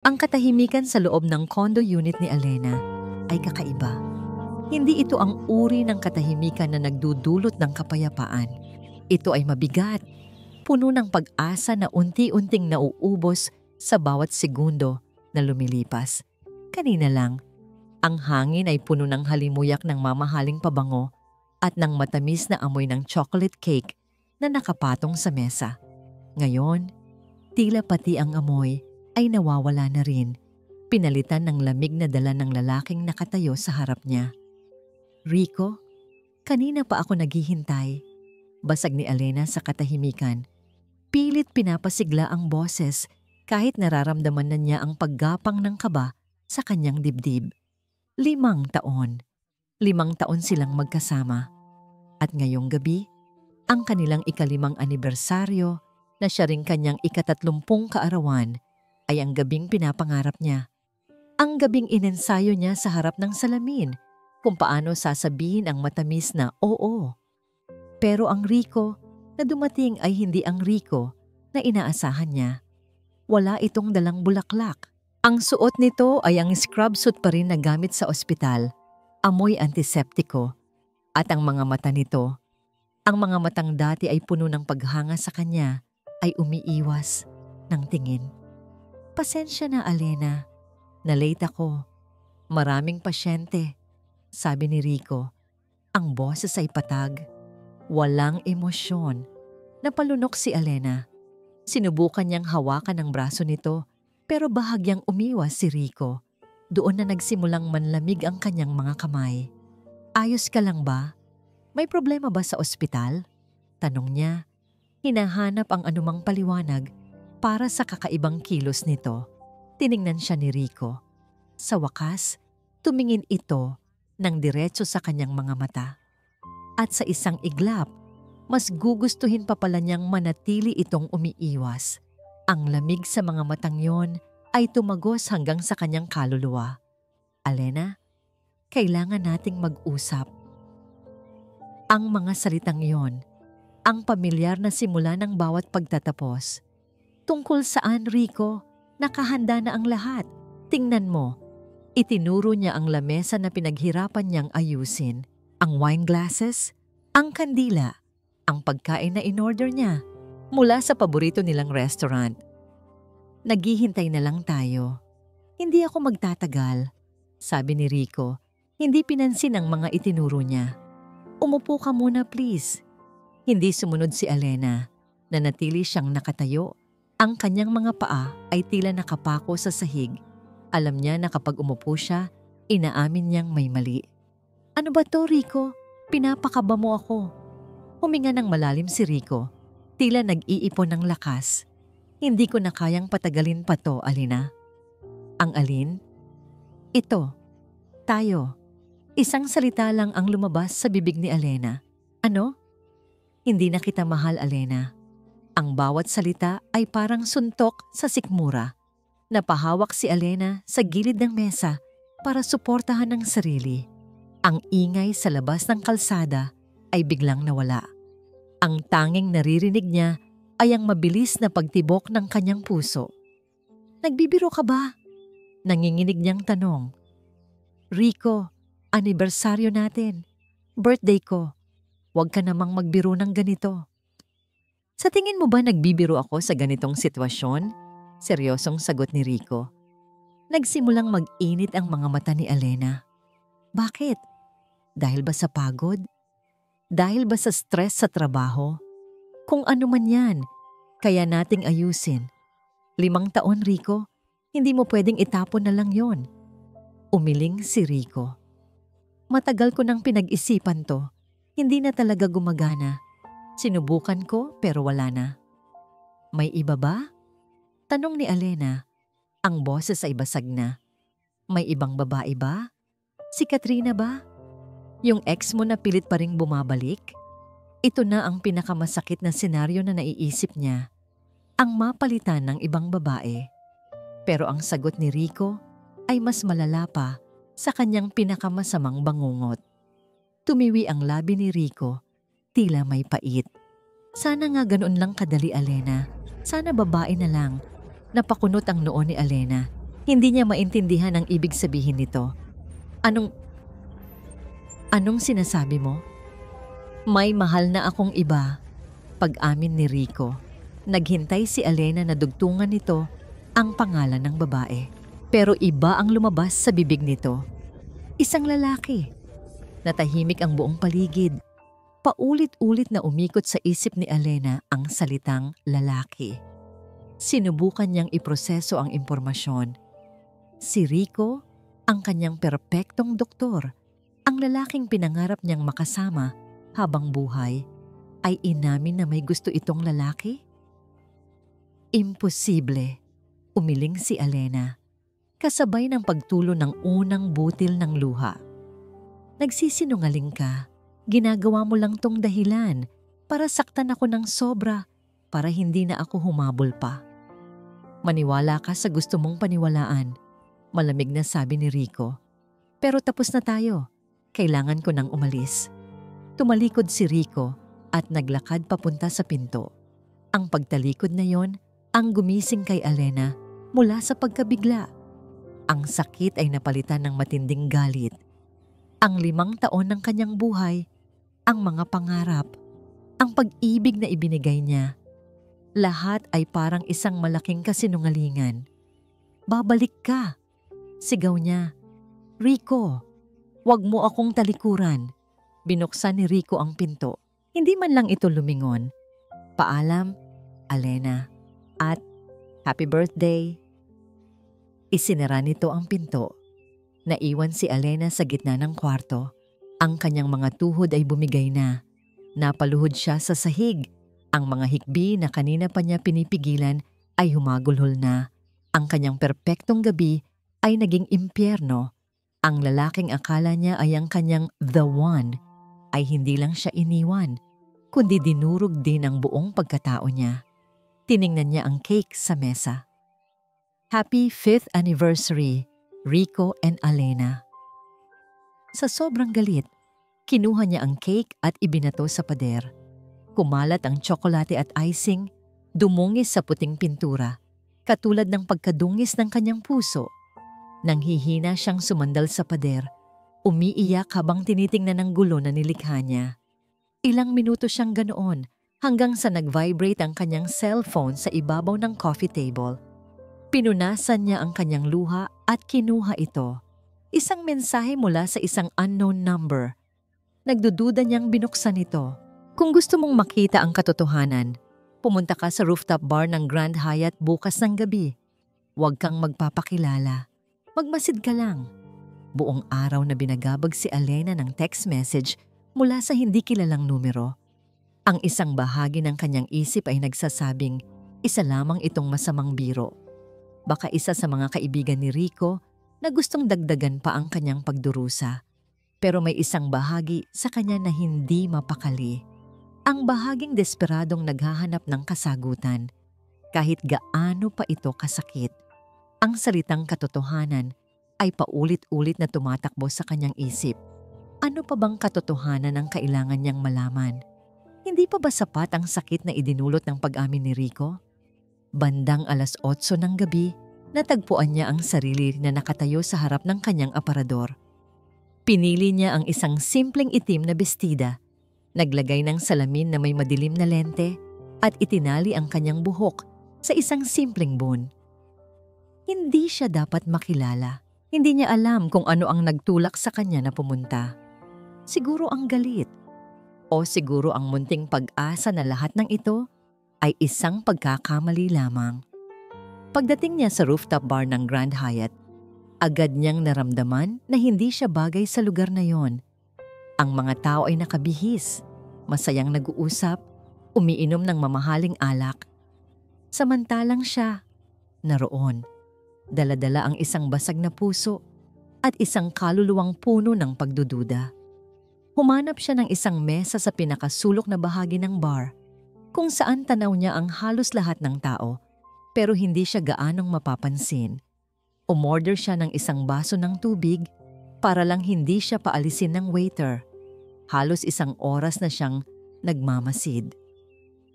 Ang katahimikan sa loob ng condo unit ni Alena ay kakaiba. Hindi ito ang uri ng katahimikan na nagdudulot ng kapayapaan. Ito ay mabigat, puno ng pag-asa na unti-unting nauubos sa bawat segundo na lumilipas. Kanina lang, ang hangin ay puno ng halimuyak ng mamahaling pabango at ng matamis na amoy ng chocolate cake na nakapatong sa mesa. Ngayon, tila pati ang amoy ay nawawala na rin, pinalitan ng lamig na dala ng lalaking nakatayo sa harap niya. "Rico, kanina pa ako naghihintay." Basag ni Alena sa katahimikan. Pilit pinapasigla ang boses kahit nararamdaman na niya ang paggapang ng kaba sa kanyang dibdib. 5 taon. 5 taon silang magkasama. At ngayong gabi, ang kanilang ika-5 anibersaryo na siya ring kanyang ika-30 kaarawan ay ang gabing pinapangarap niya. Ang gabing inensayo niya sa harap ng salamin kung paano sasabihin ang matamis na oo. Pero ang Rico na dumating ay hindi ang Rico na inaasahan niya. Wala itong dalang bulaklak. Ang suot nito ay ang scrub suit pa rin na gamit sa ospital, amoy antiseptiko, at ang mga mata nito, ang mga matang dati ay puno ng paghanga sa kanya, ay umiiwas ng tingin. "Pasensya na, Alena. Na-late ako. Maraming pasyente," sabi ni Rico. Ang boses ay patag. Walang emosyon. Napalunok si Alena. Sinubukan niyang hawakan ang braso nito pero bahagyang umiwas si Rico. Doon na nagsimulang manlamig ang kanyang mga kamay. "Ayos ka lang ba? May problema ba sa ospital?" Tanong niya. Hinahanap ang anumang paliwanag para sa kakaibang kilos nito. Tiningnan siya ni Rico. Sa wakas, tumingin ito ng diretso sa kanyang mga mata. At sa isang iglap, mas gugustuhin pa pala niyang manatili itong umiiwas. Ang lamig sa mga matang yon ay tumagos hanggang sa kanyang kaluluwa. "Alena, kailangan nating mag-usap." Ang mga salitang yon, ang pamilyar na simula ng bawat pagtatapos. "Tungkol saan, Rico? Nakahanda na ang lahat. Tingnan mo." Itinuro niya ang lamesa na pinaghirapan niyang ayusin. Ang wine glasses, ang kandila, ang pagkain na in-order niya mula sa paborito nilang restaurant. "Naghihintay na lang tayo." "Hindi ako magtatagal," sabi ni Rico. Hindi pinansin ang mga itinuro niya. "Umupo ka muna, please." Hindi sumunod si Alena. Nanatili siyang nakatayo. Ang kanyang mga paa ay tila nakapako sa sahig. Alam niya na kapag umupo siya, inaamin niyang may mali. "Ano ba to, Rico? Pinapakaba mo ako." Huminga ng malalim si Rico. Tila nag-iipon ng lakas. "Hindi ko na kayang patagalin pa to, Alena." "Ang alin?" "Ito. Tayo." Isang salita lang ang lumabas sa bibig ni Alena. "Ano?" "Hindi na kita mahal, Alena." Ang bawat salita ay parang suntok sa sikmura. Napahawak si Alena sa gilid ng mesa para suportahan ang sarili. Ang ingay sa labas ng kalsada ay biglang nawala. Ang tanging naririnig niya ay ang mabilis na pagtibok ng kanyang puso. "Nagbibiro ka ba?" Nanginginig niyang tanong. "Rico, anibersaryo natin. Birthday ko. Huwag ka namang magbiro ng ganito." "Sa tingin mo ba nagbibiro ako sa ganitong sitwasyon?" Seryosong sagot ni Rico. Nagsimulang mag-init ang mga mata ni Alena. Bakit? Dahil ba sa pagod? Dahil ba sa stress sa trabaho? Kung ano man yan, kaya nating ayusin. 5 taon, Rico. Hindi mo pwedeng itapon na lang yon. Umiling si Rico. "Matagal ko nang pinag-isipan to. Hindi na talaga gumagana. Sinubukan ko pero wala na." "May iba ba?" Tanong ni Alena. Ang boses ay basag na. "May ibang babae ba? Si Katrina ba? Yung ex mo na pilit pa ring bumabalik?" Ito na ang pinakamasakit na senaryo na naiisip niya. Ang mapalitan ng ibang babae. Pero ang sagot ni Rico ay mas malala pa sa kanyang pinakamasamang bangungot. Tumiwi ang labi ni Rico. Tila may pait. "Sana nga ganoon lang kadali, Alena. Sana babae na lang." Napakunot ang noo ni Alena. Hindi niya maintindihan ang ibig sabihin nito. Anong sinasabi mo? May mahal na akong iba. Pag-amin ni Rico. Naghintay si Elena na dugtungan nito ang pangalan ng babae. Pero iba ang lumabas sa bibig nito. Isang lalaki. Natahimik ang buong paligid. Paulit-ulit na umikot sa isip ni Elena ang salitang lalaki. Sinubukan niyang iproseso ang impormasyon. Si Rico, ang kanyang perpektong doktor, ang lalaking pinangarap niyang makasama habang buhay, ay inamin na may gusto itong lalaki? Imposible, umiling si Elena, kasabay ng pagtulo ng unang butil ng luha. Nagsisinungaling ka, ginagawa mo lang tong dahilan para saktan ako ng sobra para hindi na ako humabol pa. Maniwala ka sa gusto mong paniwalaan, malamig na sabi ni Rico. Pero tapos na tayo, kailangan ko nang umalis. Tumalikod si Rico at naglakad papunta sa pinto. Ang pagtalikod na yon ang gumising kay Elena mula sa pagkabigla. Ang sakit ay napalitan ng matinding galit. Ang 5 taon ng kanyang buhay, ang mga pangarap, ang pag-ibig na ibinigay niya, lahat ay parang isang malaking kasinungalingan. Babalik ka, sigaw niya. Rico, wag mo akong talikuran. Binuksan ni Rico ang pinto. Hindi man lang ito lumingon. Paalam, Elena, at happy birthday. Isinara nito ang pinto. Naiwan si Elena sa gitna ng kwarto. Ang kanyang mga tuhod ay bumigay na. Napaluhod siya sa sahig. Ang mga hikbi na kanina pa niya pinipigilan ay humagulhol na. Ang kanyang perpektong gabi ay naging impyerno. Ang lalaking akala niya ay ang kanyang the one ay hindi lang siya iniwan, kundi dinurog din ang buong pagkatao niya. Tiningnan niya ang cake sa mesa. Happy 5th anniversary, Rico and Elena. Sa sobrang galit, kinuha niya ang cake at ibinato sa pader. Kumalat ang tsokolate at icing, dumungis sa puting pintura, katulad ng pagkadungis ng kanyang puso. Nang hihina siyang sumandal sa pader, umiiyak habang tinitingnan ng gulo na nilikha niya. Ilang minuto siyang ganoon hanggang sa nag-vibrate ang kanyang cellphone sa ibabaw ng coffee table. Pinunasan niya ang kanyang luha at kinuha ito. Isang mensahe mula sa isang unknown number. Nagdududa niyang binuksan ito. Kung gusto mong makita ang katotohanan, pumunta ka sa rooftop bar ng Grand Hyatt bukas ng gabi. Huwag kang magpapakilala. Magmasid ka lang. Buong araw na binagabag si Elena ng text message mula sa hindi kilalang numero. Ang isang bahagi ng kanyang isip ay nagsasabing, isa lamang itong masamang biro. Baka isa sa mga kaibigan ni Rico na gustong dagdagan pa ang kanyang pagdurusa. Pero may isang bahagi sa kanya na hindi mapakali. Ang bahaging desperadong naghahanap ng kasagutan. Kahit gaano pa ito kasakit, ang salitang katotohanan ay paulit-ulit na tumatakbo sa kanyang isip. Ano pa bang katotohanan ang kailangan niyang malaman? Hindi pa ba sapat ang sakit na idinulot ng pag-amin ni Rico? Bandang 8:00 ng gabi, natagpuan niya ang sarili na nakatayo sa harap ng kanyang aparador. Pinili niya ang isang simpleng itim na bestida, naglagay ng salamin na may madilim na lente at itinali ang kanyang buhok sa isang simpleng bun. Hindi siya dapat makilala. Hindi niya alam kung ano ang nagtulak sa kanya na pumunta. Siguro ang galit. O siguro ang munting pag-asa na lahat ng ito ay isang pagkakamali lamang. Pagdating niya sa rooftop bar ng Grand Hyatt, agad niyang naramdaman na hindi siya bagay sa lugar na yon. Ang mga tao ay nakabihis, masayang nag-uusap, umiinom ng mamahaling alak. Samantalang siya, naroon, dala-dala ang isang basag na puso at isang kaluluwang puno ng pagdududa. Humanap siya ng isang mesa sa pinakasulok na bahagi ng bar, kung saan tanaw niya ang halos lahat ng tao, pero hindi siya gaanong mapapansin. Umorder siya ng isang baso ng tubig para lang hindi siya paalisin ng waiter. Halos 1 oras na siyang nagmamasid.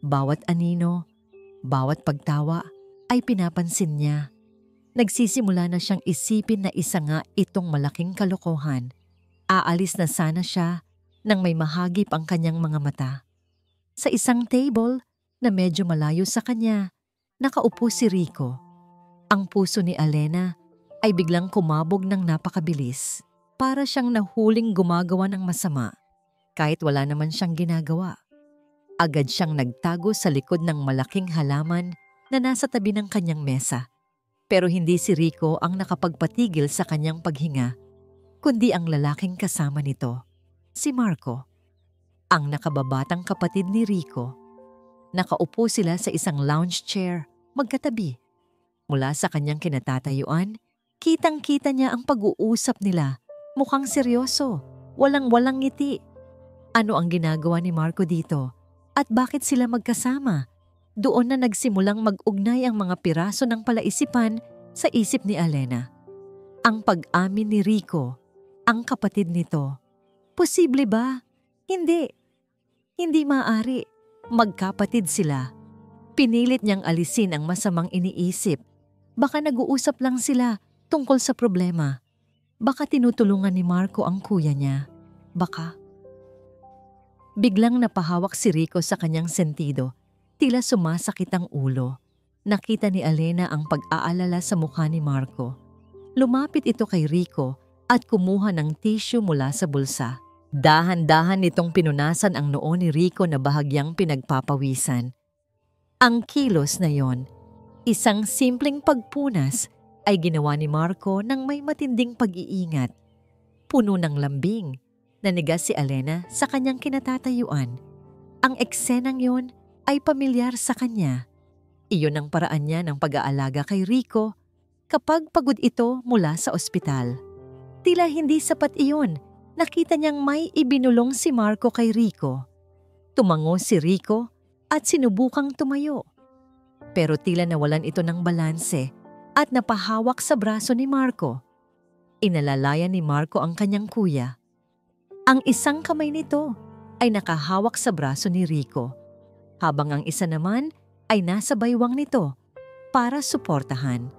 Bawat anino, bawat pagtawa ay pinapansin niya. Nagsisimula na siyang isipin na isa nga itong malaking kalokohan. Aalis na sana siya nang may mahagip ang kanyang mga mata. Sa isang table na medyo malayo sa kanya, nakaupo si Rico. Ang puso ni Alena ay biglang kumabog ng napakabilis. Para siyang nahuling gumagawa ng masama kahit wala naman siyang ginagawa. Agad siyang nagtago sa likod ng malaking halaman na nasa tabi ng kanyang mesa. Pero hindi si Rico ang nakapagpatigil sa kanyang paghinga, kundi ang lalaking kasama nito, si Marco, ang nakababatang kapatid ni Rico. Nakaupo sila sa isang lounge chair, magkatabi. Mula sa kanyang kinatatayuan, kitang-kita niya ang pag-uusap nila. Mukhang seryoso, walang-walang ngiti. Ano ang ginagawa ni Marco dito? At bakit sila magkasama? Doon na nagsimulang mag-ugnay ang mga piraso ng palaisipan sa isip ni Alena. Ang pag-amin ni Rico, ang kapatid nito. Posible ba? Hindi. Hindi maaari. Magkapatid sila. Pinilit niyang alisin ang masamang iniisip. Baka nag-uusap lang sila tungkol sa problema. Baka tinutulungan ni Marco ang kuya niya. Baka. Biglang napahawak si Rico sa kanyang sentido. Tila sumasakit ang ulo. Nakita ni Alena ang pag-aalala sa mukha ni Marco. Lumapit ito kay Rico at kumuha ng tissue mula sa bulsa. Dahan-dahan nitong pinunasan ang noo ni Rico na bahagyang pinagpapawisan. Ang kilos na yon, isang simpleng pagpunas, ay ginawa ni Marco ng may matinding pag-iingat. Puno ng lambing, nanigas si Alena sa kanyang kinatatayuan. Ang eksenang yon ay pamilyar sa kanya. Iyon ang paraan niya ng pag-aalaga kay Rico kapag pagod ito mula sa ospital. Tila hindi sapat iyon, nakita niyang may ibinulong si Marco kay Rico. Tumango si Rico at sinubukang tumayo. Pero tila nawalan ito ng balanse at napahawak sa braso ni Marco. Inalalayan ni Marco ang kanyang kuya. Ang isang kamay nito ay nakahawak sa braso ni Rico, habang ang isa naman ay nasa baywang nito para suportahan.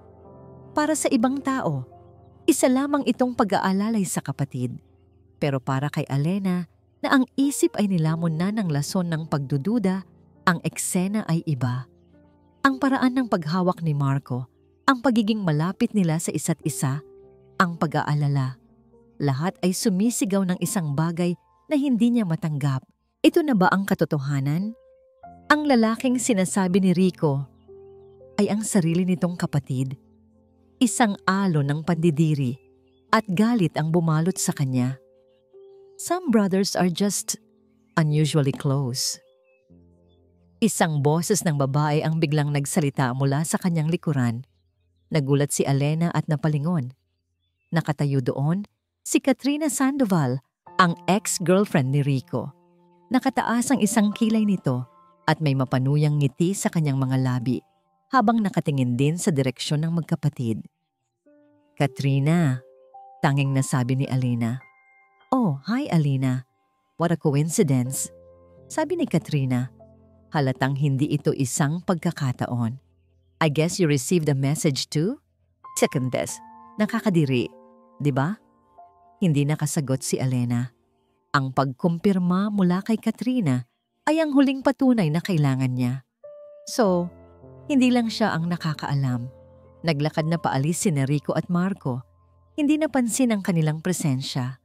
Para sa ibang tao, isa lamang itong pag-aalalay sa kapatid. Pero para kay Alena, na ang isip ay nilamon na ng lason ng pagdududa, ang eksena ay iba. Ang paraan ng paghawak ni Marco, ang pagiging malapit nila sa isa't isa, ang pag-aalala. Lahat ay sumisigaw ng isang bagay na hindi niya matanggap. Ito na ba ang katotohanan? Ang lalaking sinasabi ni Rico ay ang sarili nitong kapatid. Isang alon ng pandidiri at galit ang bumalot sa kanya. Some brothers are just unusually close. Isang boses ng babae ang biglang nagsalita mula sa kanyang likuran. Nagulat si Alena at napalingon. Nakatayo doon si Katrina Sandoval, ang ex-girlfriend ni Rico. Nakataas ang isang kilay nito at may mapanuyang ngiti sa kanyang mga labi habang nakatingin din sa direksyon ng magkapatid. Katrina, tanging nasabi ni Alena. Oh, hi Alena. What a coincidence. Sabi ni Katrina, halatang hindi ito isang pagkakataon. I guess you received a message too? Second best, nakakadiri, di ba? Hindi nakasagot si Alena. Ang pagkumpirma mula kay Katrina ay ang huling patunay na kailangan niya. So, hindi lang siya ang nakakaalam. Naglakad na paalis si Rico at Marco. Hindi napansin ang kanilang presensya.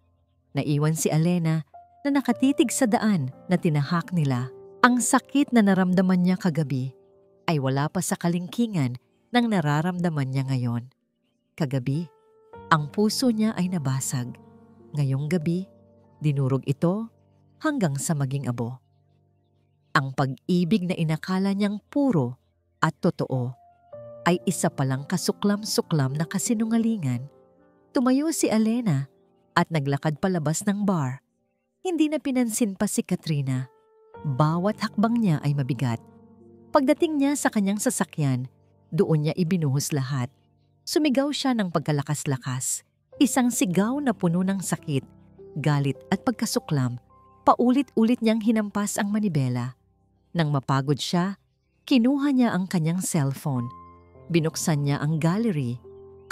Naiwan si Alena na nakatitig sa daan na tinahak nila. Ang sakit na naramdaman niya kagabi ay wala pa sa kalingkingan ng nararamdaman niya ngayon. Kagabi, ang puso niya ay nabasag. Ngayong gabi, dinurog ito hanggang sa maging abo. Ang pag-ibig na inakala niyang puro at totoo ay isa palang kasuklam-suklam na kasinungalingan. Tumayo si Alena at naglakad palabas ng bar. Hindi na pinansin pa si Katrina. Bawat hakbang niya ay mabigat. Pagdating niya sa kanyang sasakyan, doon niya ibinuhos lahat. Sumigaw siya ng pagkalakas-lakas. Isang sigaw na puno ng sakit, galit at pagkasuklam. Paulit-ulit niyang hinampas ang manibela. Nang mapagod siya, kinuha niya ang kanyang cellphone. Binuksan niya ang gallery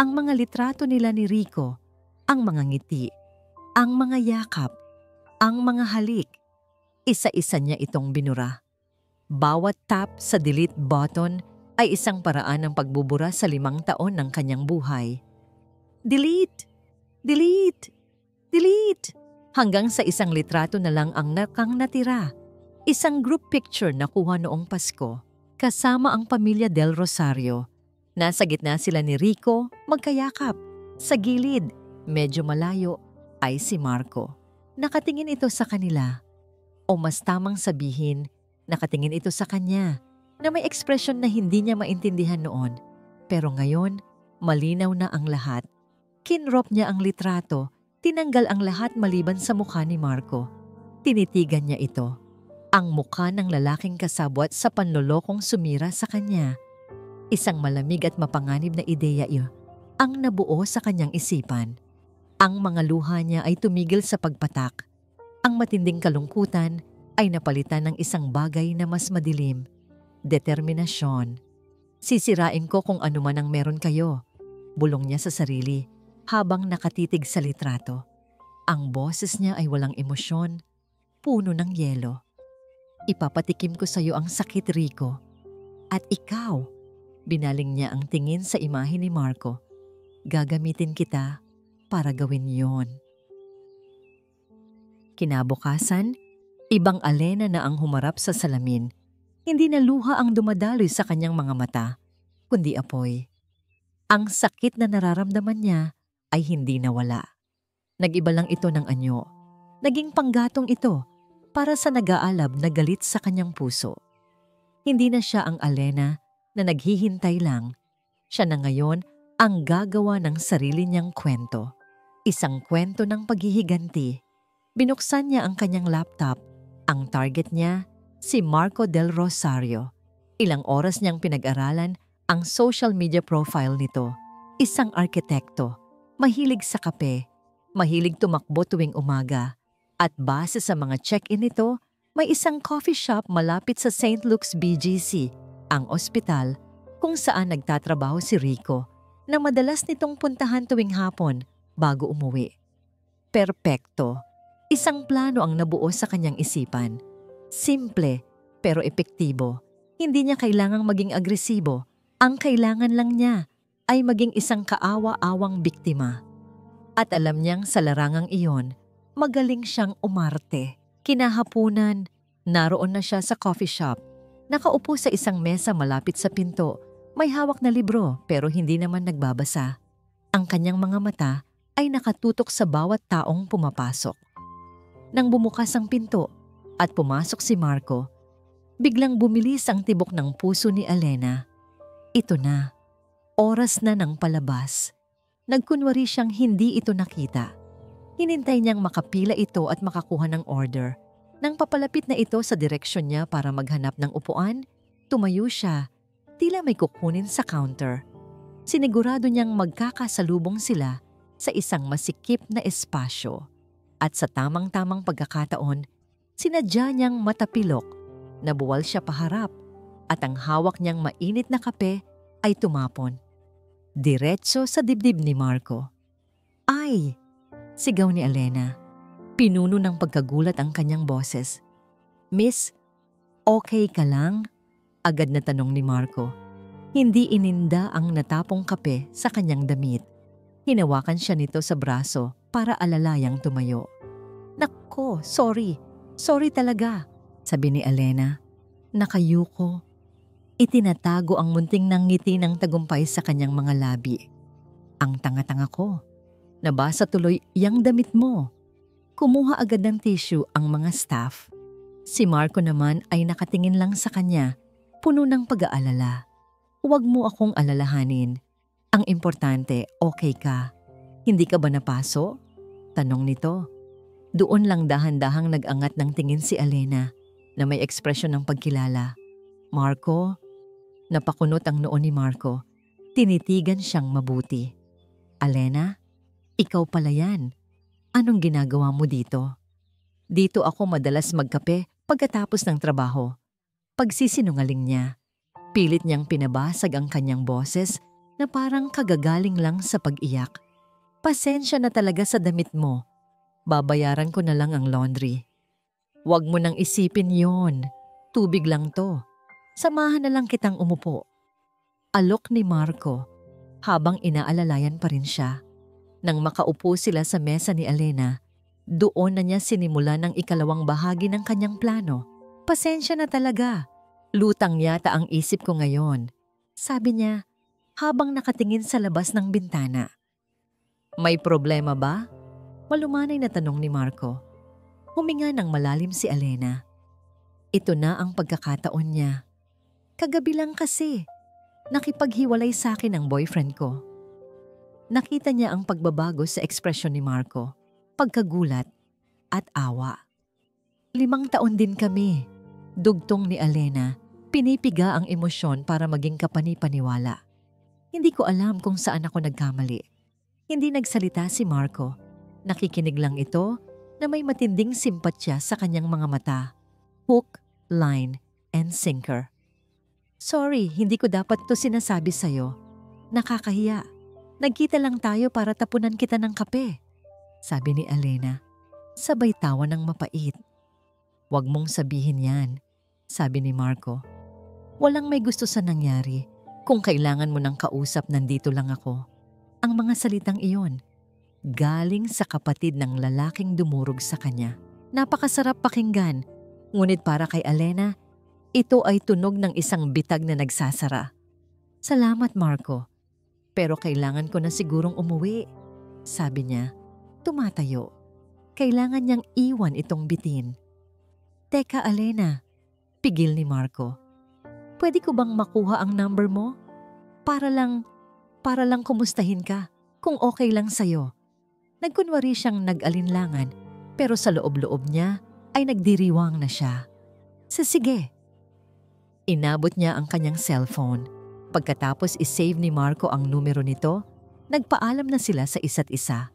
Ang mga litrato nila ni Rico, ang mga ngiti, ang mga yakap, ang mga halik. Isa-isa niya itong binura. Bawat tap sa delete button ay isang paraan ng pagbubura sa 5 taon ng kanyang buhay. Delete! Delete! Delete! Hanggang sa isang litrato na lang ang natira. Isang group picture na kuha noong Pasko, kasama ang pamilya Del Rosario. Nasa gitna sila ni Rico, magkayakap. Sa gilid, medyo malayo, ay si Marco. Nakatingin ito sa kanila. O mas tamang sabihin, nakatingin ito sa kanya na may ekspresyon na hindi niya maintindihan noon. Pero ngayon, malinaw na ang lahat. Kinrop niya ang litrato, tinanggal ang lahat maliban sa mukha ni Marco. Tinitigan niya ito. Ang mukha ng lalaking kasabwat sa panlolokong sumira sa kanya. Isang malamig at mapanganib na ideya iyon ang nabuo sa kanyang isipan. Ang mga luha niya ay tumigil sa pagpatak. Ang matinding kalungkutan ay napalitan ng isang bagay na mas madilim. Determinasyon. Sisirain ko kung ano man ang meron kayo, bulong niya sa sarili habang nakatitig sa litrato. Ang boses niya ay walang emosyon, puno ng yelo. Ipapatikim ko sa iyo ang sakit, Rico. At ikaw, binaling niya ang tingin sa imahe ni Marco. Gagamitin kita para gawin yon. Kinabukasan, ibang Alena na ang humarap sa salamin. Hindi na luha ang dumadaloy sa kanyang mga mata, kundi apoy. Ang sakit na nararamdaman niya ay hindi nawala. Nag-iba lang ito ng anyo. Naging panggatong ito para sa nag-aalab na galit sa kanyang puso. Hindi na siya ang Alena na naghihintay lang. Siya na ngayon ang gagawa ng sarili niyang kwento. Isang kwento ng paghihiganti. Binuksan niya ang kanyang laptop. Ang target niya, si Marco Del Rosario. Ilang oras niyang pinag-aralan ang social media profile nito. Isang arkitekto, mahilig sa kape, mahilig tumakbo tuwing umaga. At base sa mga check-in nito, may isang coffee shop malapit sa St. Luke's BGC, ang ospital kung saan nagtatrabaho si Rico, na madalas nitong puntahan tuwing hapon bago umuwi. Perpekto. Isang plano ang nabuo sa kanyang isipan. Simple pero epektibo. Hindi niya kailangang maging agresibo. Ang kailangan lang niya ay maging isang kaawa-awang biktima. At alam niyang sa larangang iyon, magaling siyang umarte. Kinahapunan, naroon na siya sa coffee shop. Nakaupo sa isang mesa malapit sa pinto. May hawak na libro pero hindi naman nagbabasa. Ang kanyang mga mata ay nakatutok sa bawat taong pumapasok. Nang bumukas ang pinto at pumasok si Marco, biglang bumilis ang tibok ng puso ni Alena. Ito na, oras na ng palabas. Nagkunwari siyang hindi ito nakita. Hinintay niyang makapila ito at makakuha ng order. Nang papalapit na ito sa direksyon niya para maghanap ng upuan, tumayo siya, tila may kukunin sa counter. Sinigurado niyang magkakasalubong sila sa isang masikip na espasyo. At sa tamang-tamang pagkakataon, sinadya niyang matapilok. Nabuwal siya paharap at ang hawak niyang mainit na kape ay tumapon. Diretso sa dibdib ni Marco. Ay! Sigaw ni Alena. Pinuno ng pagkagulat ang kanyang boses. Miss, okay ka lang? Agad na tanong ni Marco. Hindi ininda ang natapong kape sa kanyang damit. Hinawakan siya nito sa braso para alalayang tumayo. Nako, sorry. Sorry talaga, sabi ni Alena. Nakayuko. Itinatago ang munting ng ngiti ng tagumpay sa kanyang mga labi. Ang tanga-tanga ko. Nabasa tuloy yang damit mo. Kumuha agad ng tissue ang mga staff. Si Marco naman ay nakatingin lang sa kanya, puno ng pag-aalala. Huwag mo akong alalahanin. Ang importante, okay ka. Hindi ka ba napaso? Tanong nito. Doon lang dahan-dahang nag-angat ng tingin si Alena na may ekspresyon ng pagkilala. Marco? Napakunot ang noo ni Marco. Tinitigan siyang mabuti. Alena? Ikaw pala yan. Anong ginagawa mo dito? Dito ako madalas magkape pagkatapos ng trabaho. Pagsisinungaling niya. Pilit niyang pinabasag ang kanyang boses na parang kagagaling lang sa pag-iyak. Pasensya na talaga sa damit mo. Babayaran ko na lang ang laundry. Huwag mo nang isipin yon. Tubig lang to. Samahan na lang kitang umupo. Alok ni Marco habang inaalalayan pa rin siya. Nang makaupo sila sa mesa ni Elena, doon na niya sinimulan ang ikalawang bahagi ng kanyang plano. Pasensya na talaga. Lutang yata ang isip ko ngayon, sabi niya habang nakatingin sa labas ng bintana. May problema ba? Malumanay na tanong ni Marco. Huminga ng malalim si Elena. Ito na ang pagkakataon niya. Kagabi lang kasi, nakipaghiwalay sa akin ang boyfriend ko. Nakita niya ang pagbabago sa ekspresyon ni Marco, pagkagulat at awa. 5 taon din kami. Dugtong ni Elena, pinipiga ang emosyon para maging kapani-paniwala. Hindi ko alam kung saan ako nagkamali. Hindi nagsalita si Marco. Nakikinig lang ito na may matinding simpatya sa kanyang mga mata. Hook, line, and sinker. Sorry, hindi ko dapat to sinasabi sa'yo. Nakakahiya. Nagkita lang tayo para tapunan kita ng kape, sabi ni Elena. Sabay tawa ng mapait. Huwag mong sabihin yan, sabi ni Marco. Walang may gusto sa nangyari. Kung kailangan mo ng kausap, nandito lang ako. Ang mga salitang iyon, galing sa kapatid ng lalaking dumurog sa kanya. Napakasarap pakinggan, ngunit para kay Elena, ito ay tunog ng isang bitag na nagsasara. Salamat, Marco. Pero kailangan ko na sigurong umuwi, sabi niya. Tumatayo. Kailangan niyang iwan itong bitin. Teka, Elena, pigil ni Marco. Pwede ko bang makuha ang number mo? Para lang kumustahin ka, kung okay lang sa'yo. Nagkunwari siyang nag-alinlangan, pero sa loob-loob niya ay nagdiriwang na siya. Sige. Inabot niya ang kanyang cellphone. Pagkatapos isave ni Marco ang numero nito, nagpaalam na sila sa isa't isa.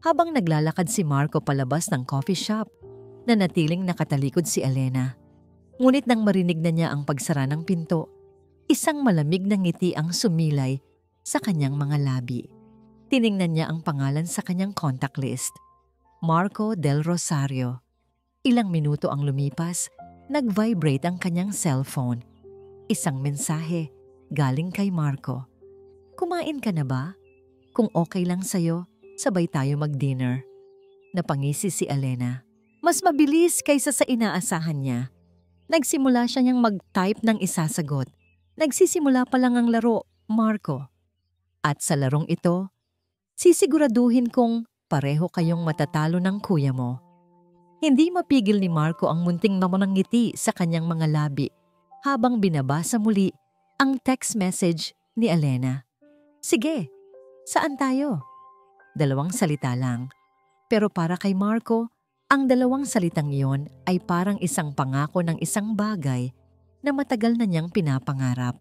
Habang naglalakad si Marco palabas ng coffee shop, nanatiling nakatalikod si Elena. Ngunit nang marinig na niya ang pagsara ng pinto, isang malamig na ngiti ang sumilay sa kanyang mga labi. Tiningnan niya ang pangalan sa kanyang contact list. Marco Del Rosario. Ilang minuto ang lumipas, nag-vibrate ang kanyang cellphone. Isang mensahe galing kay Marco. Kumain ka na ba? Kung okay lang sa'yo, sabay tayo mag-dinner. Napangisi si Elena. Mas mabilis kaysa sa inaasahan niya. Nagsimula siya niyang mag-type ng isasagot. Nagsisimula pa lang ang laro, Marco. At sa larong ito, sisiguraduhin kong pareho kayong matatalo ng kuya mo. Hindi mapigil ni Marco ang munting namanangiti sa kanyang mga labi habang binabasa muli ang text message ni Elena. Sige, saan tayo? 2 salita lang. Pero para kay Marco, ang 2 salitang iyon ay parang isang pangako ng isang bagay na matagal na niyang pinapangarap.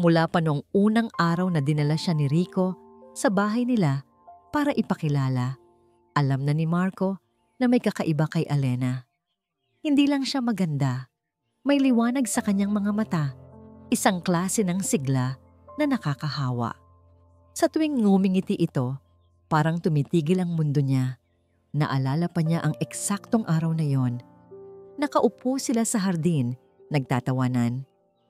Mula pa noong unang araw na dinala siya ni Rico sa bahay nila para ipakilala, alam na ni Marco na may kakaiba kay Elena. Hindi lang siya maganda, may liwanag sa kanyang mga mata, isang klase ng sigla na nakakahawa. Sa tuwing ngumingiti ito, parang tumitigil ang mundo niya. Naalala pa niya ang eksaktong araw na yon. Nakaupo sila sa hardin, nagtatawanan.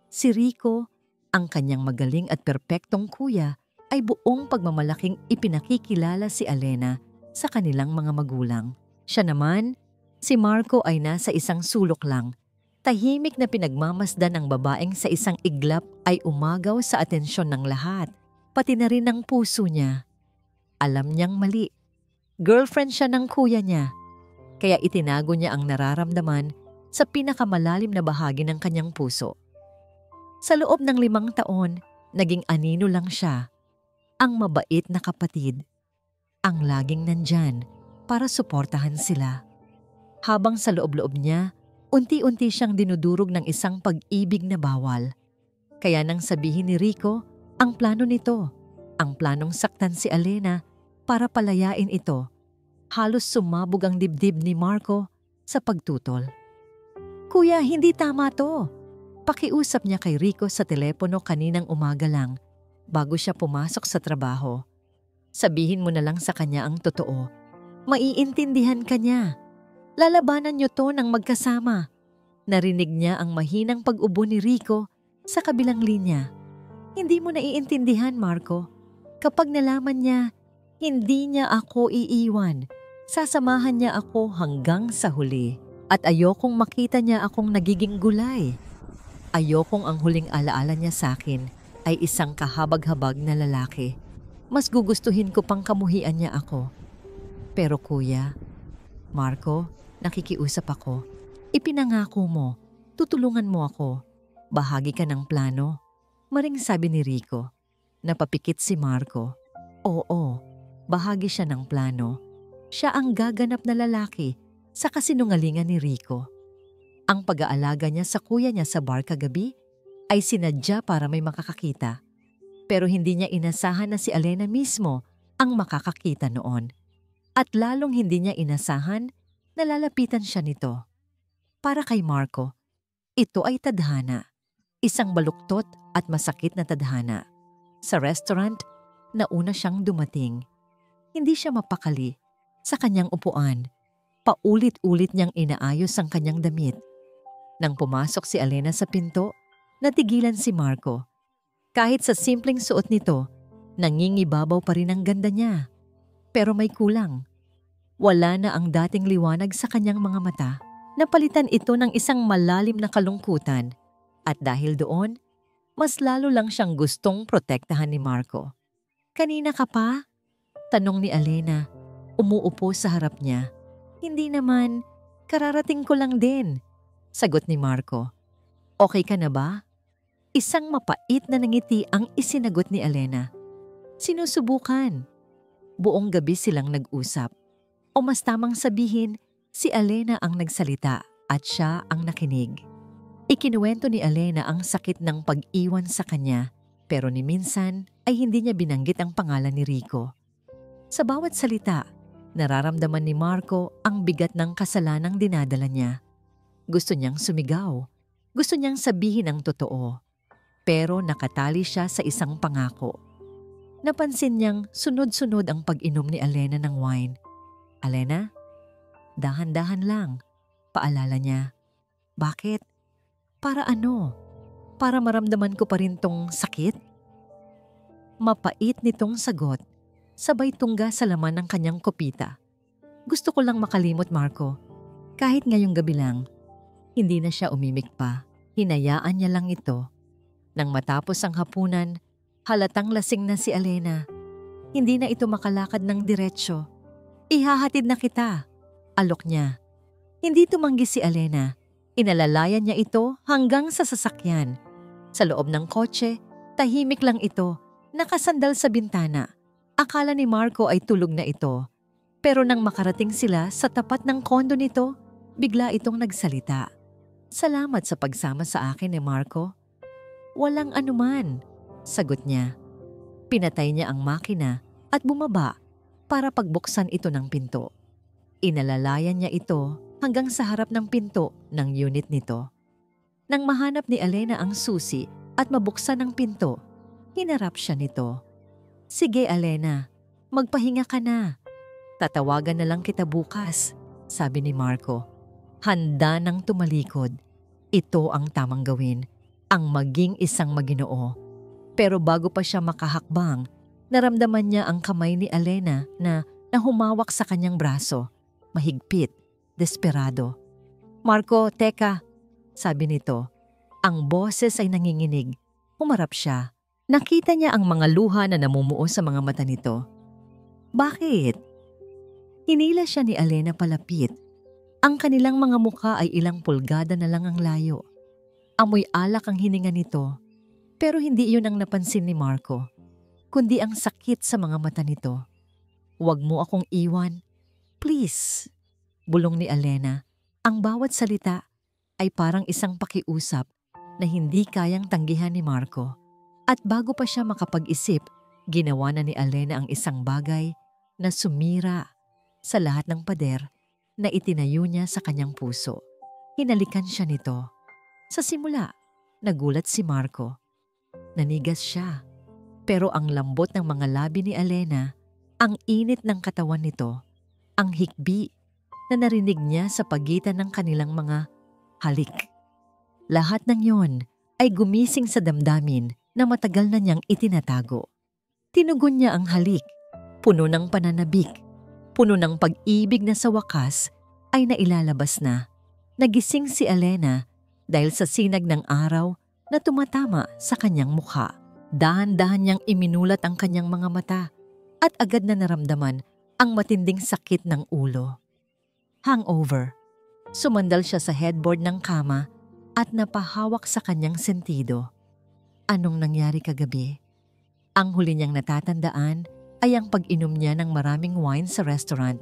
Si Rico, ang kanyang magaling at perpektong kuya, ay buong pagmamalaking ipinakikilala si Elena sa kanilang mga magulang. Siya naman, si Marco ay nasa isang sulok lang. Tahimik na pinagmamasdan ng babaeng sa isang iglap ay umagaw sa atensyon ng lahat, pati na rin ng puso niya. Alam niyang mali. Girlfriend siya ng kuya niya, kaya itinago niya ang nararamdaman sa pinakamalalim na bahagi ng kanyang puso. Sa loob ng 5 taon, naging anino lang siya, ang mabait na kapatid, ang laging nandyan para suportahan sila. Habang sa loob-loob niya, unti-unti siyang dinudurog ng isang pag-ibig na bawal. Kaya nang sabihin ni Rico, ang plano nito, ang planong saktan si Elena para palayain ito, halos sumabog ang dibdib ni Marco sa pagtutol. Kuya, hindi tama to. Pakiusap niya kay Rico sa telepono kaninang umaga lang bago siya pumasok sa trabaho. Sabihin mo na lang sa kanya ang totoo. Maiintindihan ka niya. Lalabanan niyo to ng magkasama. Narinig niya ang mahinang pag-ubo ni Rico sa kabilang linya. Hindi mo naiintindihan, Marco. Kapag nalaman niya, hindi niya ako iiwan. Sasamahan niya ako hanggang sa huli. At ayokong makita niya akong nagiging gulay. Ayokong ang huling alaala niya sa akin ay isang kahabag-habag na lalaki. Mas gugustuhin ko pang kamuhian niya ako. Pero kuya, Marco, nakikiusap ako. Ipinangako mo, tutulungan mo ako. Bahagi ka ng plano. Maring sabi ni Rico. Napapikit si Marco. Oo, bahagi siya ng plano. Siya ang gaganap na lalaki sa kasinungalingan ni Rico. Ang pag-aalaga niya sa kuya niya sa bar kagabi ay sinadya para may makakakita. Pero hindi niya inasahan na si Alena mismo ang makakakita noon. At lalong hindi niya inasahan na lalapitan siya nito. Para kay Marco, ito ay tadhana. Isang baluktot at masakit na tadhana. Sa restaurant, nauna siyang dumating. Hindi siya mapakali sa kanyang upuan. Paulit-ulit niyang inaayos ang kanyang damit. Nang pumasok si Alena sa pinto, natigilan si Marco. Kahit sa simpleng suot nito, nangingibabaw pa rin ang ganda niya. Pero may kulang. Wala na ang dating liwanag sa kanyang mga mata. Napalitan ito ng isang malalim na kalungkutan. At dahil doon, mas lalo lang siyang gustong protektahan ni Marco. Kanina ka pa? Tanong ni Alena, umuupo sa harap niya. Hindi naman, kararating ko lang din. Sagot ni Marco. Okay ka na ba? Isang mapait na nangiti ang isinagot ni Alena. Sinusubukan. Buong gabi silang nag-usap. O mas tamang sabihin, si Alena ang nagsalita at siya ang nakinig. Ikinuwento ni Alena ang sakit ng pag-iwan sa kanya, pero ni minsan ay hindi niya binanggit ang pangalan ni Rico. Sa bawat salita, nararamdaman ni Marco ang bigat ng kasalanang dinadala niya. Gusto niyang sumigaw. Gusto niyang sabihin ang totoo. Pero nakatali siya sa isang pangako. Napansin niyang sunod-sunod ang pag-inom ni Alena ng wine. Alena, dahan-dahan lang. Paalala niya. Bakit? Para ano? Para maramdaman ko pa rin tong sakit? Mapait nitong sagot. Sabay tungga sa laman ng kanyang kopita. Gusto ko lang makalimot, Marco. Kahit ngayong gabi lang. Hindi na siya umimik pa. Hinayaan niya lang ito. Nang matapos ang hapunan, halatang lasing na si Alena. Hindi na ito makalakad ng diretsyo. Ihahatid na kita. Alok niya. Hindi tumanggi si Alena. Inalalayan niya ito hanggang sa sasakyan. Sa loob ng kotse, tahimik lang ito, nakasandal sa bintana. Akala ni Marco ay tulog na ito. Pero nang makarating sila sa tapat ng kondo nito, bigla itong nagsalita. Salamat sa pagsama sa akin ni Marco. Walang anuman, sagot niya. Pinatay niya ang makina at bumaba para pagbuksan ito ng pinto. Inalalayan niya ito hanggang sa harap ng pinto ng unit nito. Nang mahanap ni Alena ang susi at mabuksan ang pinto, hinarap siya nito. Sige Alena, magpahinga ka na. Tatawagan na lang kita bukas, sabi ni Marco. Handa nang tumalikod. Ito ang tamang gawin, ang maging isang maginoo. Pero bago pa siya makahakbang, naramdaman niya ang kamay ni Alena na humawak sa kanyang braso. Mahigpit, desperado. Marco, teka, sabi nito. Ang boses ay nanginginig. Humarap siya. Nakita niya ang mga luha na namumuo sa mga mata nito. Bakit? Hinila siya ni Alena palapit. Ang kanilang mga mukha ay ilang pulgada na lang ang layo. Amoy alak ang hininga nito. Pero hindi iyon ang napansin ni Marco, kundi ang sakit sa mga mata nito. Huwag mo akong iwan. Please, bulong ni Alena. Ang bawat salita ay parang isang pakiusap na hindi kayang tanggihan ni Marco. At bago pa siya makapag-isip, ginawa na ni Alena ang isang bagay na sumira sa lahat ng pader na itinayo niya sa kanyang puso. Hinalikan siya nito. Sa simula, nagulat si Marco. Nanigas siya. Pero ang lambot ng mga labi ni Elena, ang init ng katawan nito, ang hikbi na narinig niya sa pagitan ng kanilang mga halik. Lahat ng yon ay gumising sa damdamin na matagal na niyang itinatago. Tinugon niya ang halik, puno ng pananabik, puno ng pag-ibig na sa wakas ay nailalabas na. Nagising si Elena dahil sa sinag ng araw na tumatama sa kanyang mukha. Dahan-dahan niyang iminulat ang kanyang mga mata at agad na naramdaman ang matinding sakit ng ulo. Hangover. Sumandal siya sa headboard ng kama at napahawak sa kanyang sentido. Anong nangyari kagabi? Ang huli niyang natatandaan ay ang pag-inom niya ng maraming wine sa restaurant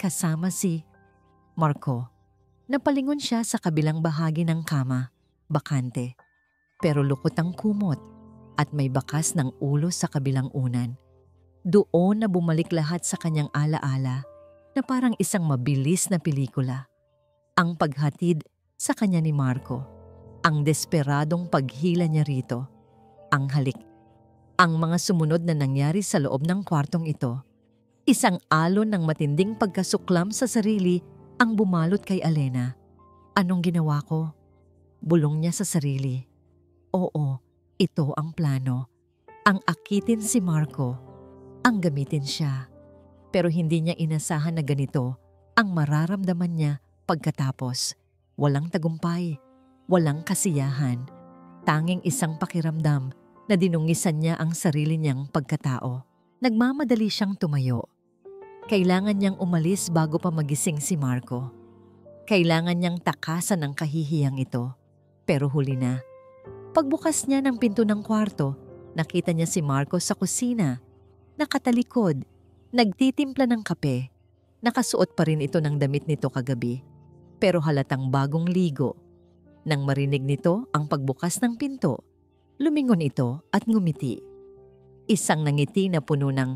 kasama si Marco. Napalingon siya sa kabilang bahagi ng kama, bakante. Pero lukot ang kumot at may bakas ng ulo sa kabilang unan. Doon na bumalik lahat sa kanyang alaala na parang isang mabilis na pelikula. Ang paghatid sa kanya ni Marco, ang desperadong paghila niya rito, ang halik, ang mga sumunod na nangyari sa loob ng kwartong ito. Isang alon ng matinding pagkasuklam sa sarili ang bumalot kay Elena. Anong ginawa ko? Bulong niya sa sarili. Oo, ito ang plano. Ang akitin si Marco, ang gamitin siya. Pero hindi niya inasahan na ganito ang mararamdaman niya pagkatapos. Walang tagumpay, walang kasiyahan, tanging isang pakiramdam na dinungisan niya ang sarili niyang pagkatao. Nagmamadali siyang tumayo. Kailangan niyang umalis bago pa magising si Marco. Kailangan niyang takasan ang kahihiyang ito. Pero huli na. Pagbukas niya ng pinto ng kwarto, nakita niya si Marco sa kusina. Nakatalikod, nagtitimpla ng kape. Nakasuot pa rin ito ng damit nito kagabi, pero halatang bagong ligo. Nang marinig nito ang pagbukas ng pinto, lumingon ito at ngumiti. Isang nangiti na puno ng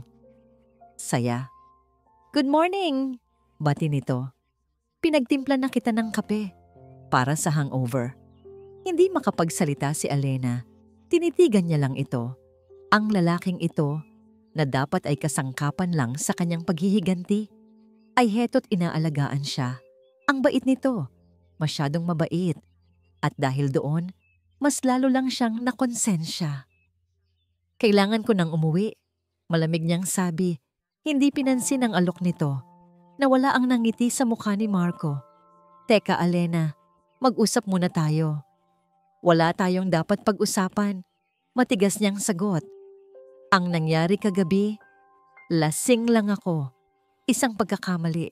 saya. "Good morning!" bati nito. "Pinagtimpla na kita ng kape para sa hangover." Hindi makapagsalita si Elena. Tinitigan niya lang ito. Ang lalaking ito, na dapat ay kasangkapan lang sa kanyang paghihiganti, ay heto't inaalagaan siya. Ang bait nito, masyadong mabait. At dahil doon, mas lalo lang siyang nakonsensya. "Kailangan ko nang umuwi," malamig niyang sabi. Hindi pinansin ang alok nito. Nawala ang nangiti sa mukha ni Marco. "Teka, Elena, mag-usap muna tayo." "Wala tayong dapat pag-usapan," matigas niyang sagot. "Ang nangyari kagabi, lasing lang ako. Isang pagkakamali."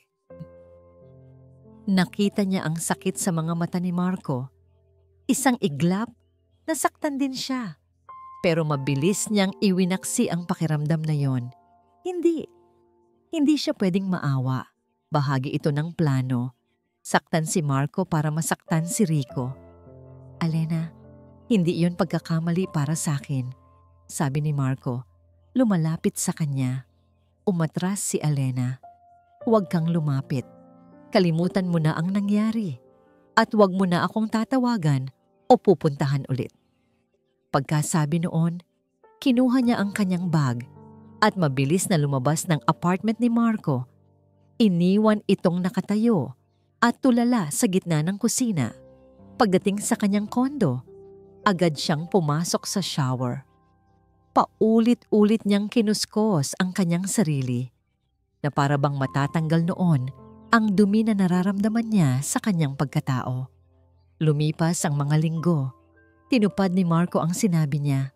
Nakita niya ang sakit sa mga mata ni Marco. Isang iglap, nasaktan din siya. Pero mabilis niyang iwinaksi ang pakiramdam na yon. Hindi siya pwedeng maawa. Bahagi ito ng plano. Saktan si Marco para masaktan si Rico. "Elena, hindi iyon pagkakamali para sa akin," sabi ni Marco. Lumalapit sa kanya. Umatras si Elena. "Huwag kang lumapit. Kalimutan mo na ang nangyari. At huwag mo na akong tatawagan o pupuntahan ulit." Pagkasabi noon, kinuha niya ang kanyang bag at mabilis na lumabas ng apartment ni Marco. Iniwan itong nakatayo at tulala sa gitna ng kusina. Pagdating sa kanyang kondo, agad siyang pumasok sa shower. Paulit-ulit niyang kinuskos ang kanyang sarili na para bang matatanggal noon ang dumi na nararamdaman niya sa kanyang pagkatao. Lumipas ang mga linggo. Tinupad ni Marco ang sinabi niya.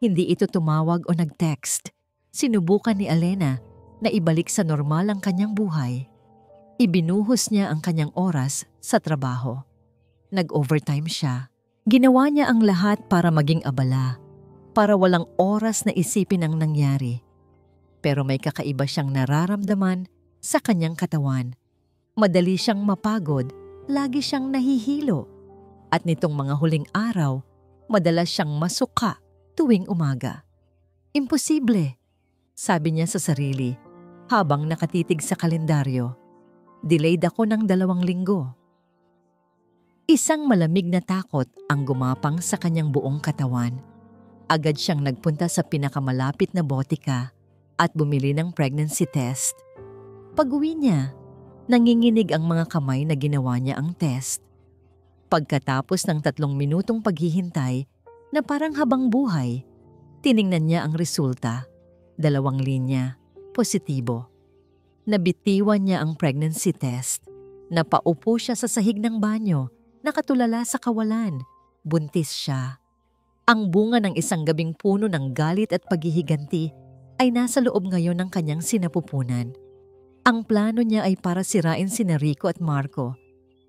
Hindi ito tumawag o nag-text. Sinubukan ni Elena na ibalik sa normal ang kanyang buhay. Ibinuhos niya ang kanyang oras sa trabaho. Nag-overtime siya. Ginawa niya ang lahat para maging abala, para walang oras na isipin ang nangyari. Pero may kakaiba siyang nararamdaman sa kanyang katawan. Madali siyang mapagod, lagi siyang nahihilo. At nitong mga huling araw, madalas siyang masuka tuwing umaga. "Imposible," sabi niya sa sarili habang nakatitig sa kalendaryo. Delayed ako ng 2 linggo. Isang malamig na takot ang gumapang sa kanyang buong katawan. Agad siyang nagpunta sa pinakamalapit na botika at bumili ng pregnancy test. Pag-uwi niya, nanginginig ang mga kamay na ginawa niya ang test. Pagkatapos ng 3 minutong paghihintay na parang habang buhay, tiningnan niya ang resulta. 2 linya, positibo. Nabitiwan niya ang pregnancy test. Napaupo siya sa sahig ng banyo, nakatulala sa kawalan. Buntis siya. Ang bunga ng isang gabing puno ng galit at paghihiganti ay nasa loob ngayon ng kanyang sinapupunan. Ang plano niya ay para sirain sina Rico at Marco.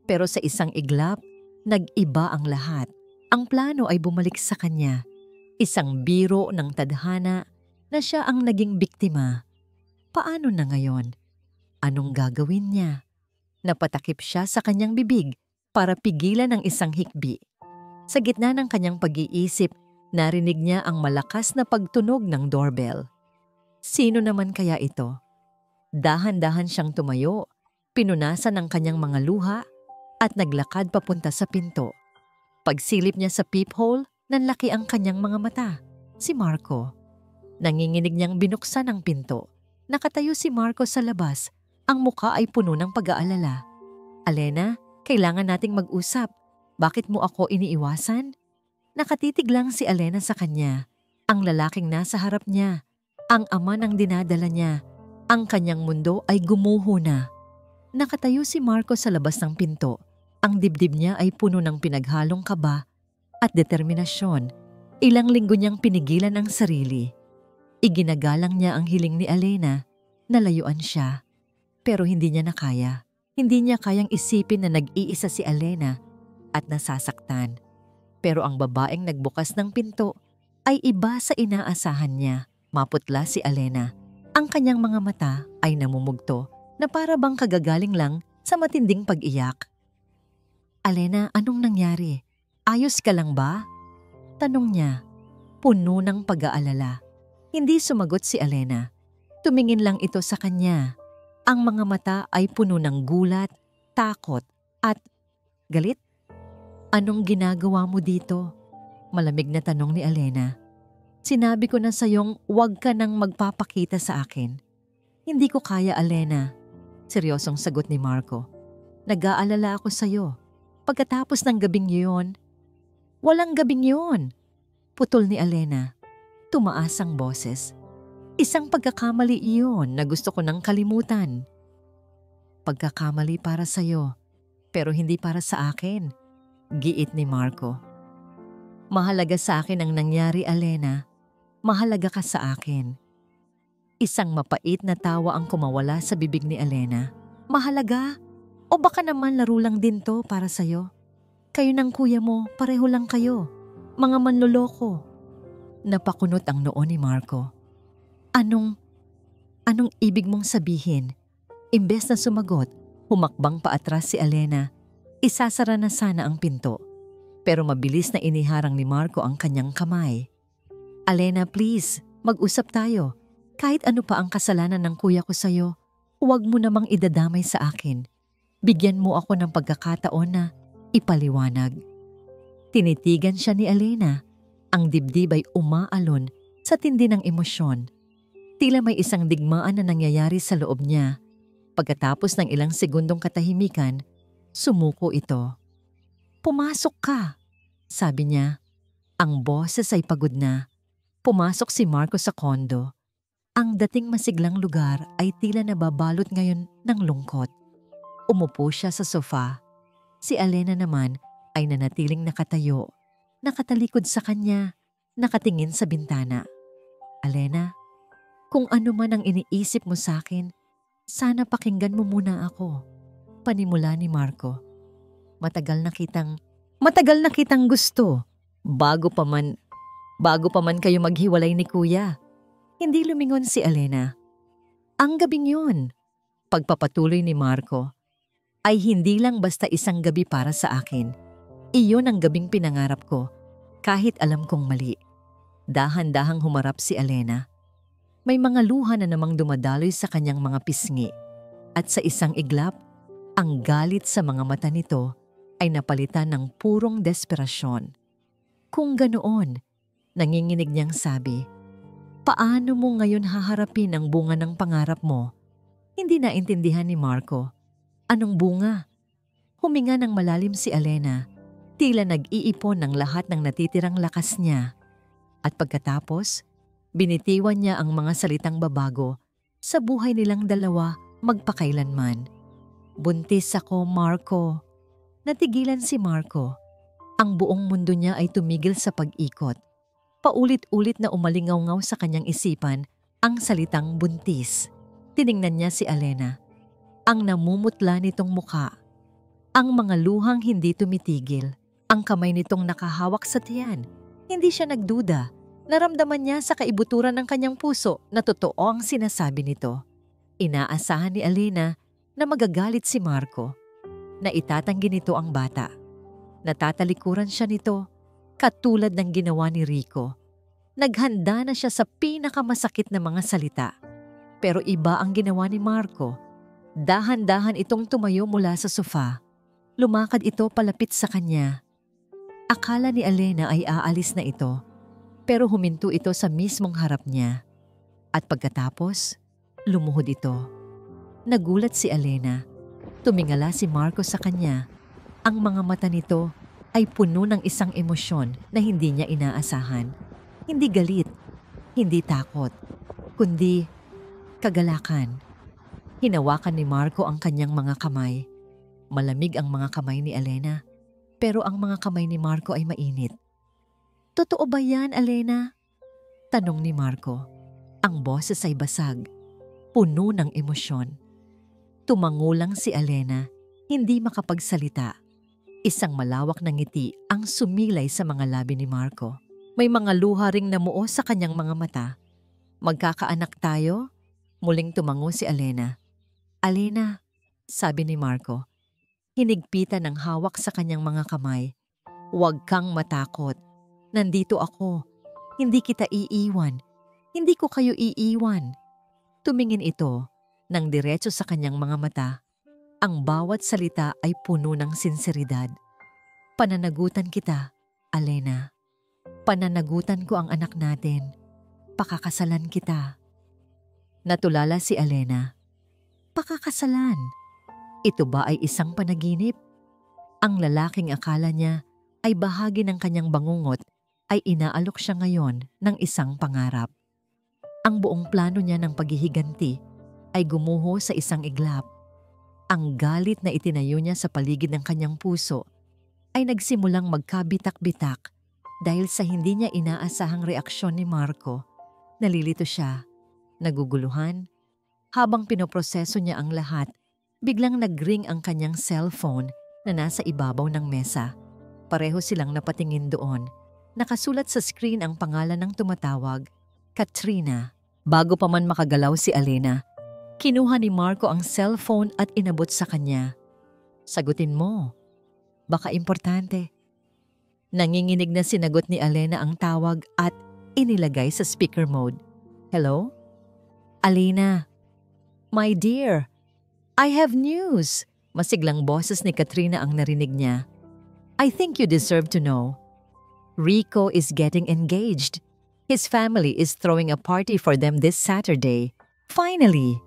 Pero sa isang iglap, nag-iba ang lahat. Ang plano ay bumalik sa kanya. Isang biro ng tadhana na siya ang naging biktima. Paano na ngayon? Anong gagawin niya? Napatakip siya sa kanyang bibig para pigilan ang isang hikbi. Sa gitna ng kanyang pag-iisip, narinig niya ang malakas na pagtunog ng doorbell. Sino naman kaya ito? Dahan-dahan siyang tumayo, pinunasan ang kanyang mga luha at naglakad papunta sa pinto. Pagsilip niya sa peephole, nanlaki ang kanyang mga mata. Si Marco. Nanginginig niyang binuksan ang pinto. Nakatayo si Marco sa labas. Ang muka ay puno ng pag-aalala. Alena, kailangan nating mag-usap. Bakit mo ako iniiwasan? Nakatitig lang si Alena sa kanya. Ang lalaking nasa harap niya. Ang ama ng dinadala niya. Ang kanyang mundo ay gumuho na. Nakatayo si Marco sa labas ng pinto. Ang dibdib niya ay puno ng pinaghalong kaba at determinasyon. Ilang linggo niyang pinigilan ang sarili. Iginagalang niya ang hiling ni Alena na layuan siya. Pero hindi niya na kaya. Hindi niya kayang isipin na nag-iisa si Alena at nasasaktan. Pero ang babaeng nagbukas ng pinto ay iba sa inaasahan niya. Maputla si Alena. Ang kanyang mga mata ay namumugto na para bang kagagaling lang sa matinding pag-iyak. Alena, anong nangyari? Ayos ka lang ba? Tanong niya, puno ng pag-aalala. Hindi sumagot si Alena. Tumingin lang ito sa kanya. Ang mga mata ay puno ng gulat, takot, at galit. Anong ginagawa mo dito? Malamig na tanong ni Alena. Sinabi ko na sa'yong huwag ka nang magpapakita sa akin. Hindi ko kaya, Alena. Seryosong sagot ni Marco. Nag-aalala ako sa'yo. Pagkatapos ng gabing yun. Walang gabing yun. Putol ni Alena. Tumaas ang boses. Isang pagkakamali iyon na gusto ko nang kalimutan. Pagkakamali para sa'yo, pero hindi para sa akin, giit ni Marco. Mahalaga sa akin ang nangyari, Alena. Mahalaga ka sa akin. Isang mapait na tawa ang kumawala sa bibig ni Alena. Mahalaga? O baka naman laro lang din to para sa'yo? Kayo ng kuya mo, pareho lang kayo. Mga manloloko. Napakunot ang noo ni Marco. Anong ibig mong sabihin? Imbes na sumagot, humakbang paatras si Alena. Isasara na sana ang pinto. Pero mabilis na iniharang ni Marco ang kanyang kamay. Alena, please, mag-usap tayo. Kahit ano pa ang kasalanan ng kuya ko sa'yo, huwag mo namang idadamay sa akin. Bigyan mo ako ng pagkakataon na ipaliwanag. Tinitigan siya ni Alena. Ang dibdib ay umaalon sa tindi ng emosyon. Tila may isang digmaan na nangyayari sa loob niya. Pagkatapos ng ilang segundong katahimikan, sumuko ito. Pumasok ka, sabi niya. Ang boses ay pagod na. Pumasok si Marco sa kondo. Ang dating masiglang lugar ay tila nababalot ngayon ng lungkot. Umupo siya sa sofa. Si Alena naman ay nanatiling nakatayo, nakatalikod sa kanya, nakatingin sa bintana. Alena, kung ano man ang iniisip mo sa akin, sana pakinggan mo muna ako. Panimula ni Marco. Matagal na kitang gusto. Bago pa man kayo maghiwalay ni kuya. Hindi lumingon si Alena. Ang gabing yun, pagpapatuloy ni Marco, ay hindi lang basta isang gabi para sa akin. Iyon ang gabing pinangarap ko, kahit alam kong mali. Dahan-dahang humarap si Alena. May mga luha na namang dumadaloy sa kanyang mga pisngi. At sa isang iglap, ang galit sa mga mata nito ay napalitan ng purong desperasyon. Kung ganoon, Nanginginig niyang sabi, "Paano mo ngayon haharapin ang bunga ng pangarap mo?" Hindi naintindihan ni Marco. Anong bunga? Huminga ng malalim si Elena. Tila nag-iipon ng lahat ng natitirang lakas niya. At pagkatapos, binitiwan niya ang mga salitang babago sa buhay nilang dalawa magpakailanman. "Buntis ako, Marco." Natigilan si Marco. Ang buong mundo niya ay tumigil sa pag-ikot. Paulit-ulit na umalingaw-ngaw sa kanyang isipan ang salitang buntis. Tiningnan niya si Elena. Ang namumutla nitong mukha. Ang mga luhang hindi tumitigil. Ang kamay nitong nakahawak sa tiyan. Hindi siya nagduda. Naramdaman niya sa kaibuturan ng kanyang puso na totoo ang sinasabi nito. Inaasahan ni Elena na magagalit si Marco. Na itatanggi nito ang bata. Natatalikuran siya nito. Katulad ng ginawa ni Rico. Naghanda na siya sa pinakamasakit na mga salita. Pero iba ang ginawa ni Marco. Dahan-dahan itong tumayo mula sa sofa. Lumakad ito palapit sa kanya. Akala ni Elena ay aalis na ito. Pero huminto ito sa mismong harap niya. At pagkatapos, lumuhod ito. Nagulat si Elena. Tumingala si Marco sa kanya. Ang mga mata nito ay puno ng isang emosyon na hindi niya inaasahan. Hindi galit, hindi takot, kundi kagalakan. Hinawakan ni Marco ang kanyang mga kamay. Malamig ang mga kamay ni Elena, pero ang mga kamay ni Marco ay mainit. "Totoo ba yan, Elena?" Tanong ni Marco. Ang boses ay basag, puno ng emosyon. Tumangulang si Elena, hindi makapagsalita. Isang malawak na ngiti ang sumilay sa mga labi ni Marco. May mga luha ring namuo sa kanyang mga mata. "Magkakaanak tayo?" Muling tumango si Elena. "Elena," sabi ni Marco. Hinigpitan ng hawak sa kanyang mga kamay. "Huwag kang matakot. Nandito ako. Hindi kita iiwan. Hindi ko kayo iiwan." Tumingin ito ng diretso sa kanyang mga mata. Ang bawat salita ay puno ng sinseridad. "Pananagutan kita, Elena. Pananagutan ko ang anak natin. Pakakasalan kita." Natulala si Elena. Pakakasalan? Ito ba ay isang panaginip? Ang lalaking akala niya ay bahagi ng kanyang bangungot ay inaalok siya ngayon ng isang pangarap. Ang buong plano niya ng paghihiganti ay gumuho sa isang iglap. Ang galit na itinayo niya sa paligid ng kanyang puso ay nagsimulang magkabitak-bitak dahil sa hindi niya inaasahang reaksyon ni Marco. Nalilito siya, naguguluhan. Habang pinoproseso niya ang lahat, biglang nag-ring ang kanyang cellphone na nasa ibabaw ng mesa. Pareho silang napatingin doon. Nakasulat sa screen ang pangalan ng tumatawag, Katrina. Bago pa man makagalaw si Elena, kinuha ni Marco ang cellphone at inabot sa kanya. "Sagutin mo. Baka importante." Nanginginig na sinagot ni Elena ang tawag at inilagay sa speaker mode. "Hello? Elena. My dear, I have news." Masiglang boses ni Katrina ang narinig niya. "I think you deserve to know. Rico is getting engaged. His family is throwing a party for them this Saturday. Finally!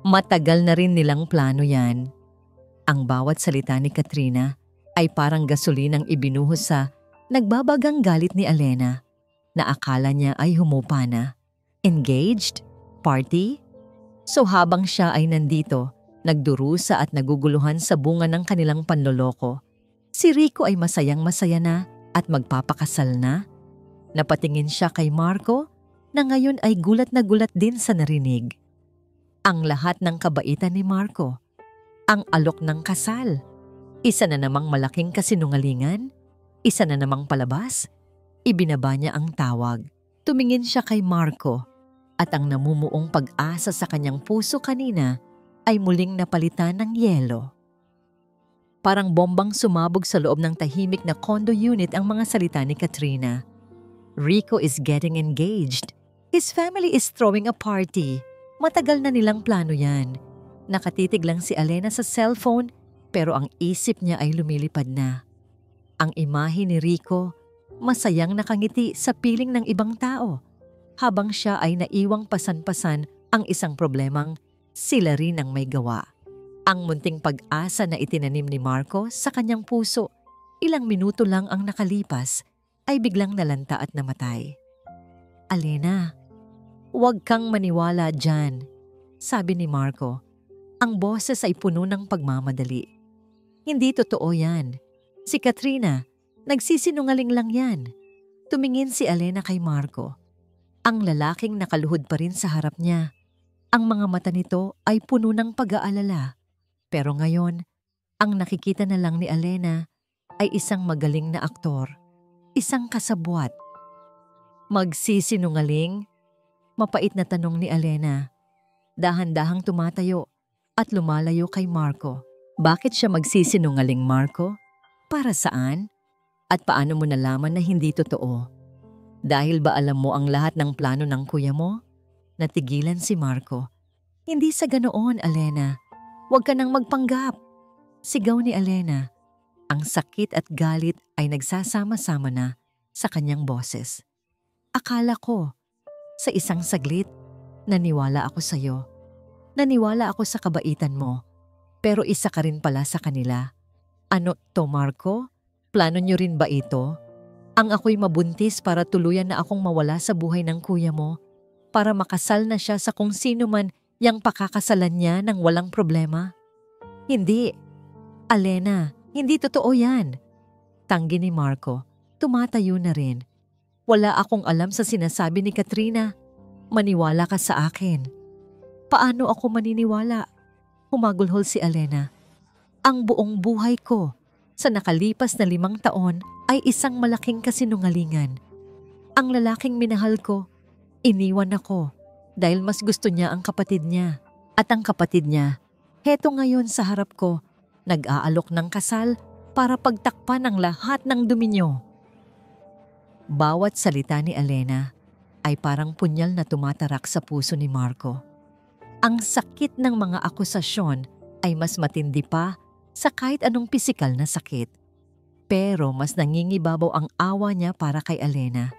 Matagal na rin nilang plano yan." Ang bawat salita ni Katrina ay parang gasolinang ibinuhos sa nagbabagang galit ni Elena na akala niya ay humupa na. Engaged? Party? So habang siya ay nandito, nagdurusa at naguguluhan sa bunga ng kanilang panloloko, si Rico ay masayang-masaya na at magpapakasal na? Napatingin siya kay Marco na ngayon ay gulat na gulat din sa narinig. Ang lahat ng kabaitan ni Marco, ang alok ng kasal, isa na namang malaking kasinungalingan, isa na namang palabas, ibinaba niya ang tawag. Tumingin siya kay Marco at ang namumuong pag-asa sa kanyang puso kanina ay muling napalitan ng yelo. Parang bombang sumabog sa loob ng tahimik na condo unit ang mga salita ni Katrina. Rico is getting engaged. His family is throwing a party. Matagal na nilang plano yan. Nakatitig lang si Elena sa cellphone pero ang isip niya ay lumilipad na. Ang imahe ni Rico, masayang nakangiti sa piling ng ibang tao, habang siya ay naiwang pasan-pasan ang isang problemang sila rin ang may gawa. Ang munting pag-asa na itinanim ni Marco sa kanyang puso, ilang minuto lang ang nakalipas, ay biglang nalanta at namatay. "Alena, huwag kang maniwala dyan," sabi ni Marco. Ang boses ay puno ng pagmamadali. "Hindi totoo yan. Si Katrina, nagsisinungaling lang yan." Tumingin si Alena kay Marco. Ang lalaking nakaluhod pa rin sa harap niya. Ang mga mata nito ay puno ng pag-aalala. Pero ngayon, ang nakikita na lang ni Alena ay isang magaling na aktor, isang kasabwat. "Magsisinungaling?" Mapait na tanong ni Alena. Dahan-dahang tumatayo at lumalayo kay Marco. "Bakit siya magsisinungaling, Marco? Para saan? At paano mo nalaman na hindi totoo? Dahil ba alam mo ang lahat ng plano ng kuya mo?" Natigilan si Marco. "Hindi sa ganoon, Alena. Huwag ka nang magpanggap." Sigaw ni Alena. Ang sakit at galit ay nagsasama-sama na sa kanyang boses. "Akala ko, sa isang saglit, naniwala ako sa iyo. Naniwala ako sa kabaitan mo. Pero isa ka rin pala sa kanila. Ano to, Marco? Plano niyo rin ba ito? Ang ako'y mabuntis para tuluyan na akong mawala sa buhay ng kuya mo, para makasal na siya sa kung sino man yang pakakasalan niya ng walang problema? Hindi. Alena, hindi totoo yan." Tanggi ni Marco. Tumatayo na rin. "Wala akong alam sa sinasabi ni Katrina. Maniwala ka sa akin." "Paano ako maniniwala?" Humagulhol si Alena. "Ang buong buhay ko sa nakalipas na 5 taon ay isang malaking kasinungalingan. Ang lalaking minahal ko, iniwan ako dahil mas gusto niya ang kapatid niya. At ang kapatid niya, heto ngayon sa harap ko, nag-aalok ng kasal para pagtakpan ang lahat ng dumi niyo." Bawat salita ni Alena ay parang punyal na tumatarak sa puso ni Marco. Ang sakit ng mga akusasyon ay mas matindi pa sa kahit anong pisikal na sakit. Pero mas nangingibabaw ang awa niya para kay Alena.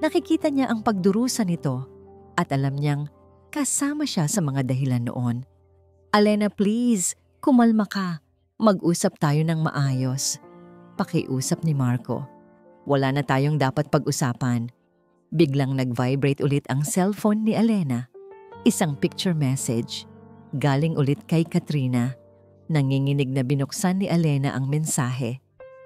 Nakikita niya ang pagdurusa nito at alam niyang kasama siya sa mga dahilan noon. "Alena, please, kumalma ka. Mag-usap tayo ng maayos." Pakiusap ni Marco. Wala na tayong dapat pag-usapan. Biglang nag-vibrate ulit ang cellphone ni Alena. Isang picture message. Galing ulit kay Katrina. Nanginginig na binuksan ni Alena ang mensahe.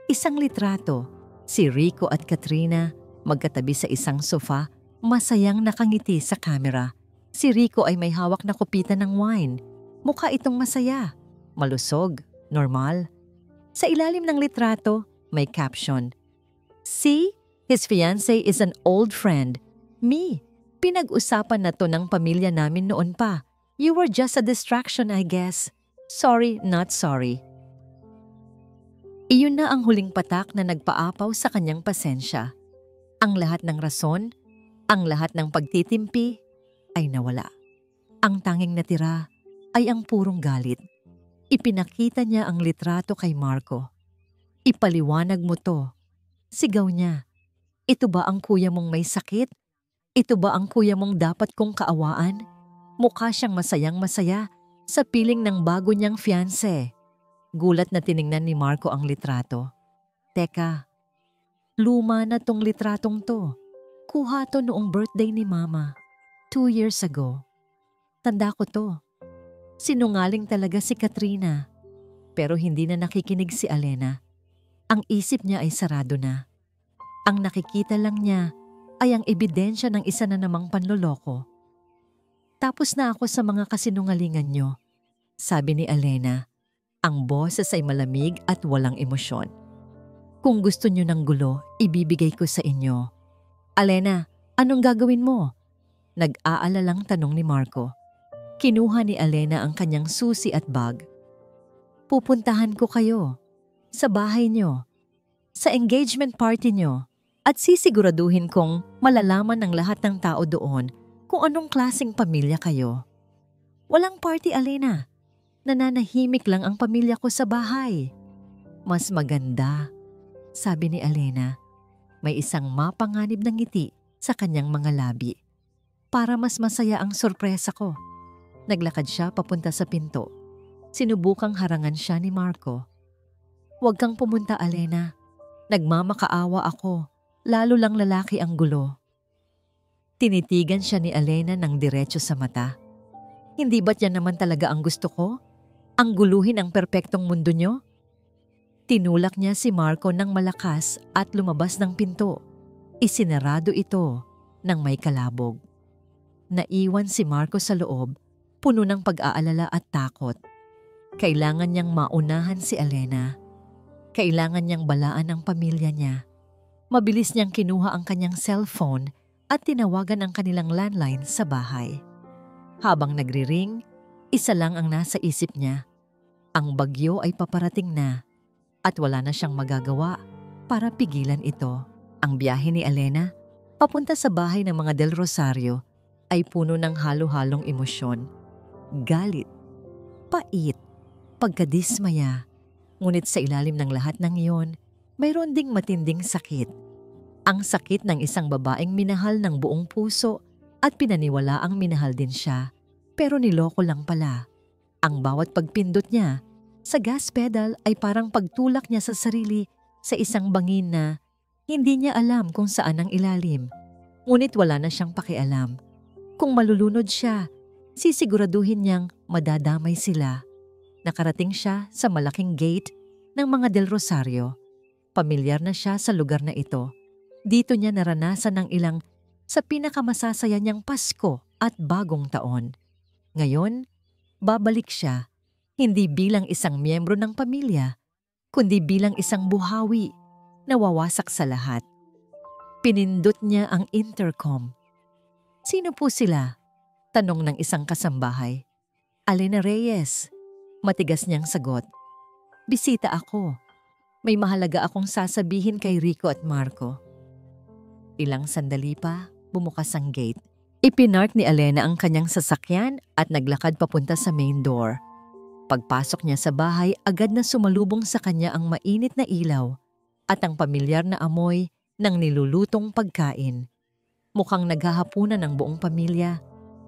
Isang litrato. Si Rico at Katrina magkatabi sa isang sofa, masayang nakangiti sa camera. Si Rico ay may hawak na kupita ng wine. Mukha itong masaya, malusog, normal. Sa ilalim ng litrato, may caption. "See, his fiancé is an old friend. Me, pinag-usapan na to ng pamilya namin noon pa. You were just a distraction, I guess. Sorry, not sorry." Iyon na ang huling patak na nagpaapaw sa kanyang pasensya. Ang lahat ng rason, ang lahat ng pagtitimpi ay nawala. Ang tanging natira ay ang purong galit. Ipinakita niya ang litrato kay Marco. "Ipaliwanag mo to." Sigaw niya. "Ito ba ang kuya mong may sakit? Ito ba ang kuya mong dapat kong kaawaan?" Mukha siyang masayang-masaya sa piling ng bago niyang fiancé. Gulat na tiningnan ni Marco ang litrato. "Teka, luma na tong litratong to. Kuha to noong birthday ni Mama. 2 years ago. Tanda ko to." Sinungaling talaga si Katrina. Pero hindi na nakikinig si Alena. Ang isip niya ay sarado na. Ang nakikita lang niya ay ang ebidensya ng isa na namang panloloko. "Tapos na ako sa mga kasinungalingan niyo," sabi ni Alena. Ang boses ay malamig at walang emosyon. "Kung gusto niyo ng gulo, ibibigay ko sa inyo." "Alena, anong gagawin mo?" Nag-aalalang tanong ni Marco. Kinuha ni Alena ang kanyang susi at bag. "Pupuntahan ko kayo. Sa bahay niyo. Sa engagement party niyo. At sisiguraduhin kong malalaman ng lahat ng tao doon kung anong klaseng pamilya kayo." "Walang party, Alena. Nananahimik lang ang pamilya ko sa bahay." "Mas maganda," sabi ni Alena. May isang mapanganib na ngiti sa kanyang mga labi. Para mas masaya ang sorpresa ko, naglakad siya papunta sa pinto. Sinubukang harangan siya ni Marco. "Huwag kang pumunta, Alena. Nagmamakaawa ako, lalo lang lalaki ang gulo." Tinitigan siya ni Alena ng diretso sa mata. "Hindi ba't yan naman talaga ang gusto ko? Ang guluhin ang perpektong mundo nyo?" Tinulak niya si Marco ng malakas at lumabas ng pinto. Isinarado ito ng may kalabog. Naiwan si Marco sa loob, puno ng pag-aalala at takot. Kailangan niyang maunahan si Alena. Kailangan niyang balaan ang pamilya niya. Mabilis niyang kinuha ang kanyang cellphone at tinawagan ang kanilang landline sa bahay. Habang nagri-ring, isa lang ang nasa isip niya. Ang bagyo ay paparating na at wala na siyang magagawa para pigilan ito. Ang biyahe ni Alena papunta sa bahay ng mga Del Rosario ay puno ng halo-halong emosyon. Galit, pait, pagkadismaya. Ngunit sa ilalim ng lahat ng iyon, mayroon ding matinding sakit. Ang sakit ng isang babaeng minahal ng buong puso at pinaniwalaang minahal din siya. Pero niloko lang pala. Ang bawat pagpindot niya sa gas pedal ay parang pagtulak niya sa sarili sa isang bangin na hindi niya alam kung saan ang ilalim. Ngunit wala na siyang pakialam. Kung malulunod siya, sisiguraduhin niyang madadamay sila. Nakarating siya sa malaking gate ng mga Del Rosario. Pamilyar na siya sa lugar na ito. Dito niya naranasan ng ilang sa pinakamasasaya niyang Pasko at Bagong Taon. Ngayon, babalik siya, hindi bilang isang miyembro ng pamilya, kundi bilang isang buhawi na wawasak sa lahat. Pinindot niya ang intercom. "Sino po sila?" tanong ng isang kasambahay. "Alena Reyes." Matigas niyang sagot. "Bisita ako. May mahalaga akong sasabihin kay Rico at Marco." Ilang sandali pa, bumukas ang gate. Ipinark ni Alena ang kanyang sasakyan at naglakad papunta sa main door. Pagpasok niya sa bahay, agad na sumalubong sa kanya ang mainit na ilaw at ang pamilyar na amoy ng nilulutong pagkain. Mukhang naghahapunan ng buong pamilya.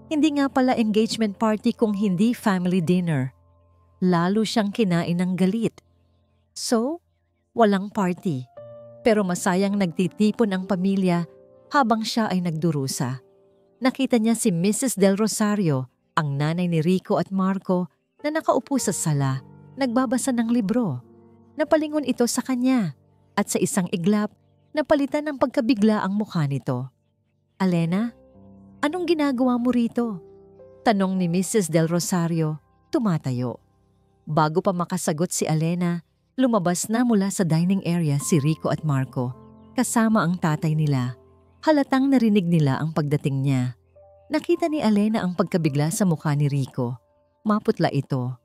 Hindi nga pala engagement party kung hindi family dinner. Lalo siyang kinain ng galit. So, walang party. Pero masayang nagtitipon ang pamilya habang siya ay nagdurusa. Nakita niya si Mrs. Del Rosario, ang nanay ni Rico at Marco, na nakaupo sa sala, nagbabasa ng libro. Napalingon ito sa kanya at sa isang iglap, napalitan ng pagkabigla ang mukha nito. "Alena, anong ginagawa mo rito?" tanong ni Mrs. Del Rosario, tumatayo. Bago pa makasagot si Alena, lumabas na mula sa dining area si Rico at Marco, kasama ang tatay nila. Halatang narinig nila ang pagdating niya. Nakita ni Alena ang pagkabigla sa mukha ni Rico. Maputla ito.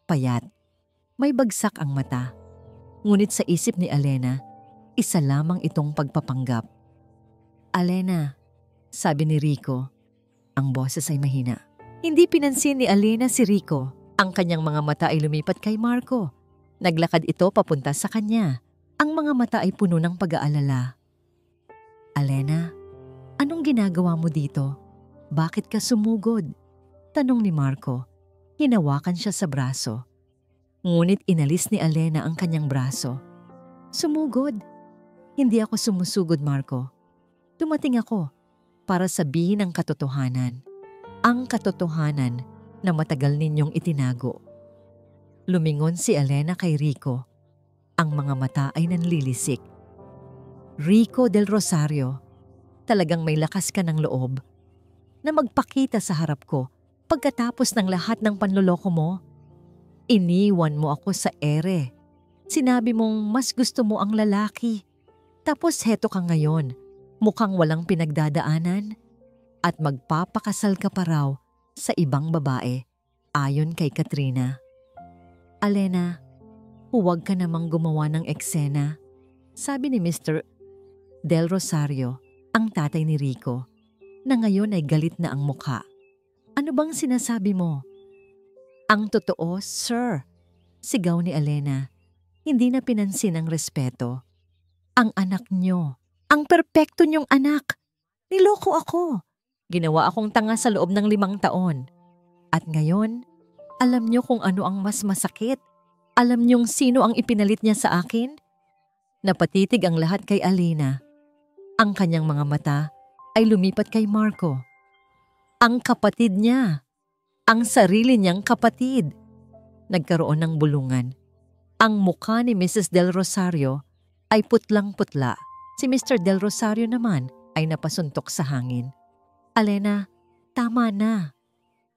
Payat. May bagsak ang mata. Ngunit sa isip ni Alena, isa lamang itong pagpapanggap. "Alena," sabi ni Rico. Ang boses ay mahina. Hindi pinansin ni Alena si Rico. Ang kanyang mga mata ay lumipat kay Marco. Naglakad ito papunta sa kanya. Ang mga mata ay puno ng pag-aalala. "Alena, anong ginagawa mo dito? Bakit ka sumugod?" tanong ni Marco. Hinawakan siya sa braso. Ngunit inalis ni Alena ang kanyang braso. "Sumugod? Hindi ako sumusugod, Marco. Dumating ako para sabihin ang katotohanan. Ang katotohanan na matagal ninyong itinago." Lumingon si Alena kay Rico. Ang mga mata ay nanlilisik. "Rico Del Rosario, talagang may lakas ka ng loob na magpakita sa harap ko pagkatapos ng lahat ng panloloko mo. Iniwan mo ako sa ere. Sinabi mong mas gusto mo ang lalaki. Tapos heto ka ngayon, mukhang walang pinagdadaanan at magpapakasal ka pa raw sa ibang babae ayon kay Katrina. Alena, huwag ka namang gumawa ng eksena," sabi ni Mr. Del Rosario, ang tatay ni Rico, na ngayon ay galit na ang mukha. "Ano bang sinasabi mo?" "Ang totoo, sir," sigaw ni Alena. Hindi na pinansin ang respeto. "Ang anak nyo, Ang perpekto niyong anak. Niloko ako. Ginawa akong tanga sa loob ng 5 taon. At ngayon, alam niyo kung ano ang mas masakit. Alam niyong sino ang ipinalit niya sa akin? Napatitig ang lahat kay Alena. Ang kanyang mga mata ay lumipat kay Marco. Ang kapatid niya. Ang sarili niyang kapatid. Nagkaroon ng bulungan. Ang mukha ni Mrs. Del Rosario ay putlang-putla. Si Mr. Del Rosario naman ay napasuntok sa hangin. Alena, tama na.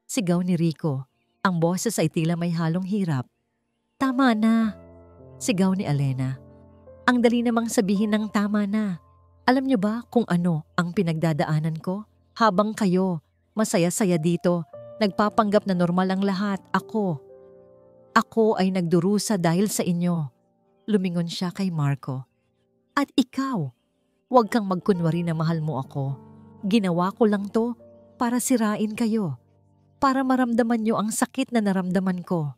Sigaw ni Rico. Ang boses ay tila may halong hirap. Tama na. Sigaw ni Alena. Ang dali namang sabihin ng tama na. Alam niyo ba kung ano ang pinagdadaanan ko? Habang kayo, masaya-saya dito, nagpapanggap na normal ang lahat, ako ay nagdurusa dahil sa inyo. Lumingon siya kay Marco. At ikaw, huwag kang magkunwari na mahal mo ako. Ginawa ko lang to para sirain kayo. Para maramdaman niyo ang sakit na naramdaman ko.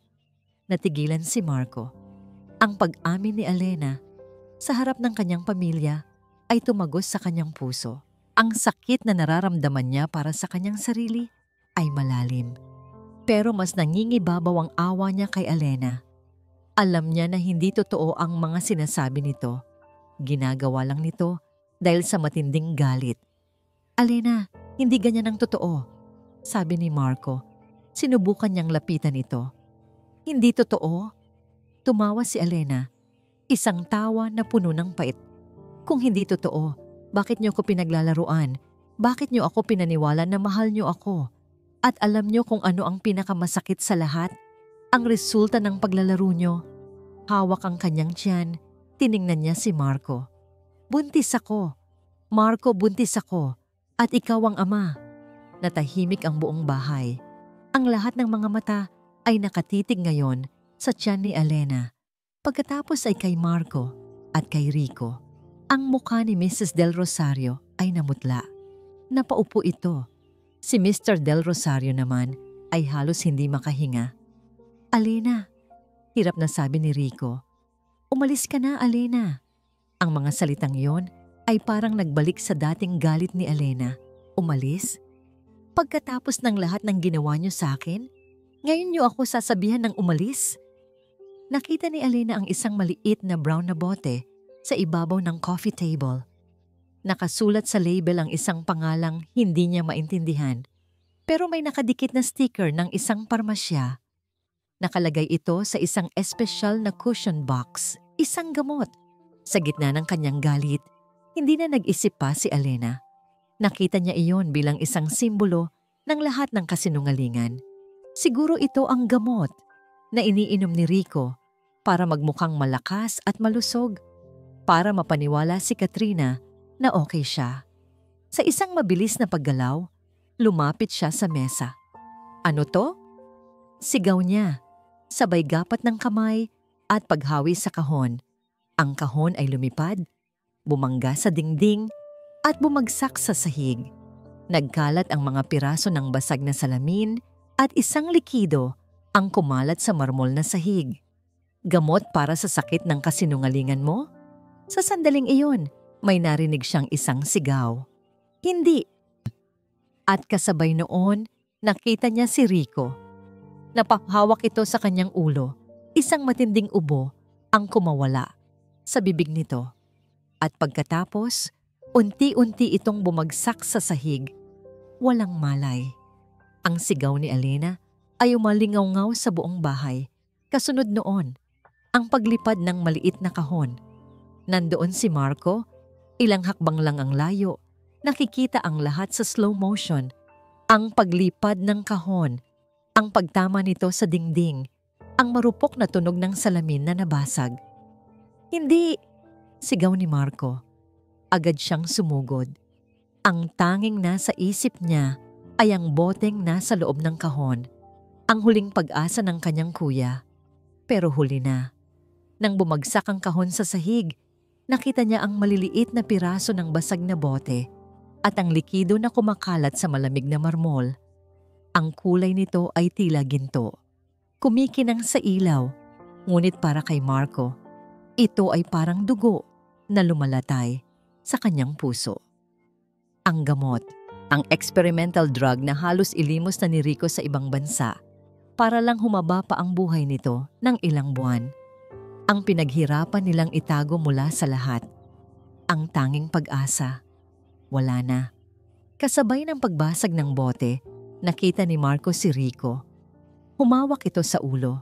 Natigilan si Marco. Ang pag-amin ni Alena sa harap ng kanyang pamilya ay tumagos sa kanyang puso. Ang sakit na nararamdaman niya para sa kanyang sarili ay malalim. Pero mas nangingibabaw ang awa niya kay Alena. Alam niya na hindi totoo ang mga sinasabi nito. Ginagawa lang nito dahil sa matinding galit. Alena, hindi ganyan ang totoo, sabi ni Marco. Sinubukan niyang lapitan ito. Hindi totoo? Tumawa si Alena. Isang tawa na puno ng pait. Kung hindi totoo, bakit niyo ko pinaglalaruan? Bakit niyo ako pinaniwala na mahal niyo ako? At alam niyo kung ano ang pinakamasakit sa lahat? Ang resulta ng paglalaro niyo. Hawak ang kanyang tiyan. Tiningnan niya si Marco. Buntis ako. Marco, buntis ako. At ikaw ang ama. Natahimik ang buong bahay. Ang lahat ng mga mata ay nakatitig ngayon sa tiyan ni Alena. Pagkatapos ay kay Marco at kay Rico. Ang mukha ni Mrs. Del Rosario ay namutla. Napaupo ito. Si Mr. Del Rosario naman ay halos hindi makahinga. Alena, hirap na sabi ni Rico. Umalis ka na, Alena. Ang mga salitang yon ay parang nagbalik sa dating galit ni Alena. Umalis? Pagkatapos ng lahat ng ginawa niyo sa akin, ngayon niyo ako sasabihan ng umalis? Nakita ni Alena ang isang maliit na brown na bote sa ibabaw ng coffee table. Nakasulat sa label ang isang pangalang hindi niya maintindihan. Pero may nakadikit na sticker ng isang parmasya. Nakalagay ito sa isang espesyal na cushion box, isang gamot. Sa gitna ng kanyang galit, hindi na nag-isip pa si Alena. Nakita niya iyon bilang isang simbolo ng lahat ng kasinungalingan. Siguro ito ang gamot na iniinom ni Rico para magmukhang malakas at malusog, para mapaniwala si Katrina na okay siya. Sa isang mabilis na paggalaw, lumapit siya sa mesa. Ano to? Sigaw niya, sabay gapat ng kamay at paghawi sa kahon. Ang kahon ay lumipad, bumangga sa dingding at bumagsak sa sahig. Nagkalat ang mga piraso ng basag na salamin at isang likido ang kumalat sa marmol na sahig. Gamot para sa sakit ng kasinungalingan mo? Sa sandaling iyon, may narinig siyang isang sigaw. Hindi. At kasabay noon, nakita niya si Rico. Napahawak ito sa kanyang ulo. Isang matinding ubo ang kumawala sa bibig nito. At pagkatapos, unti-unti itong bumagsak sa sahig. Walang malay. Ang sigaw ni Alena ay umalingaw-ngaw sa buong bahay. Kasunod noon, ang paglipad ng maliit na kahon. Nandoon si Marco, ilang hakbang lang ang layo. Nakikita ang lahat sa slow motion. Ang paglipad ng kahon, ang pagtama nito sa dingding, ang marupok na tunog ng salamin na nabasag. Hindi! Sigaw ni Marco. Agad siyang sumugod. Ang tanging nasa isip niya ay ang boteng nasa loob ng kahon. Ang huling pag-asa ng kanyang kuya. Pero huli na. Nang bumagsak ang kahon sa sahig, nakita niya ang maliliit na piraso ng basag na bote at ang likido na kumakalat sa malamig na marmol. Ang kulay nito ay tila ginto. Kumikinang sa ilaw, ngunit para kay Marco, ito ay parang dugo na lumalatay. sa kanyang puso. Ang gamot, ang experimental drug na halos ilimos na ni Rico sa ibang bansa para lang humaba pa ang buhay nito ng ilang buwan. Ang pinaghirapan nilang itago mula sa lahat. Ang tanging pag-asa. Wala na. Kasabay ng pagbasag ng bote, nakita ni Marco si Rico. Humawak ito sa ulo.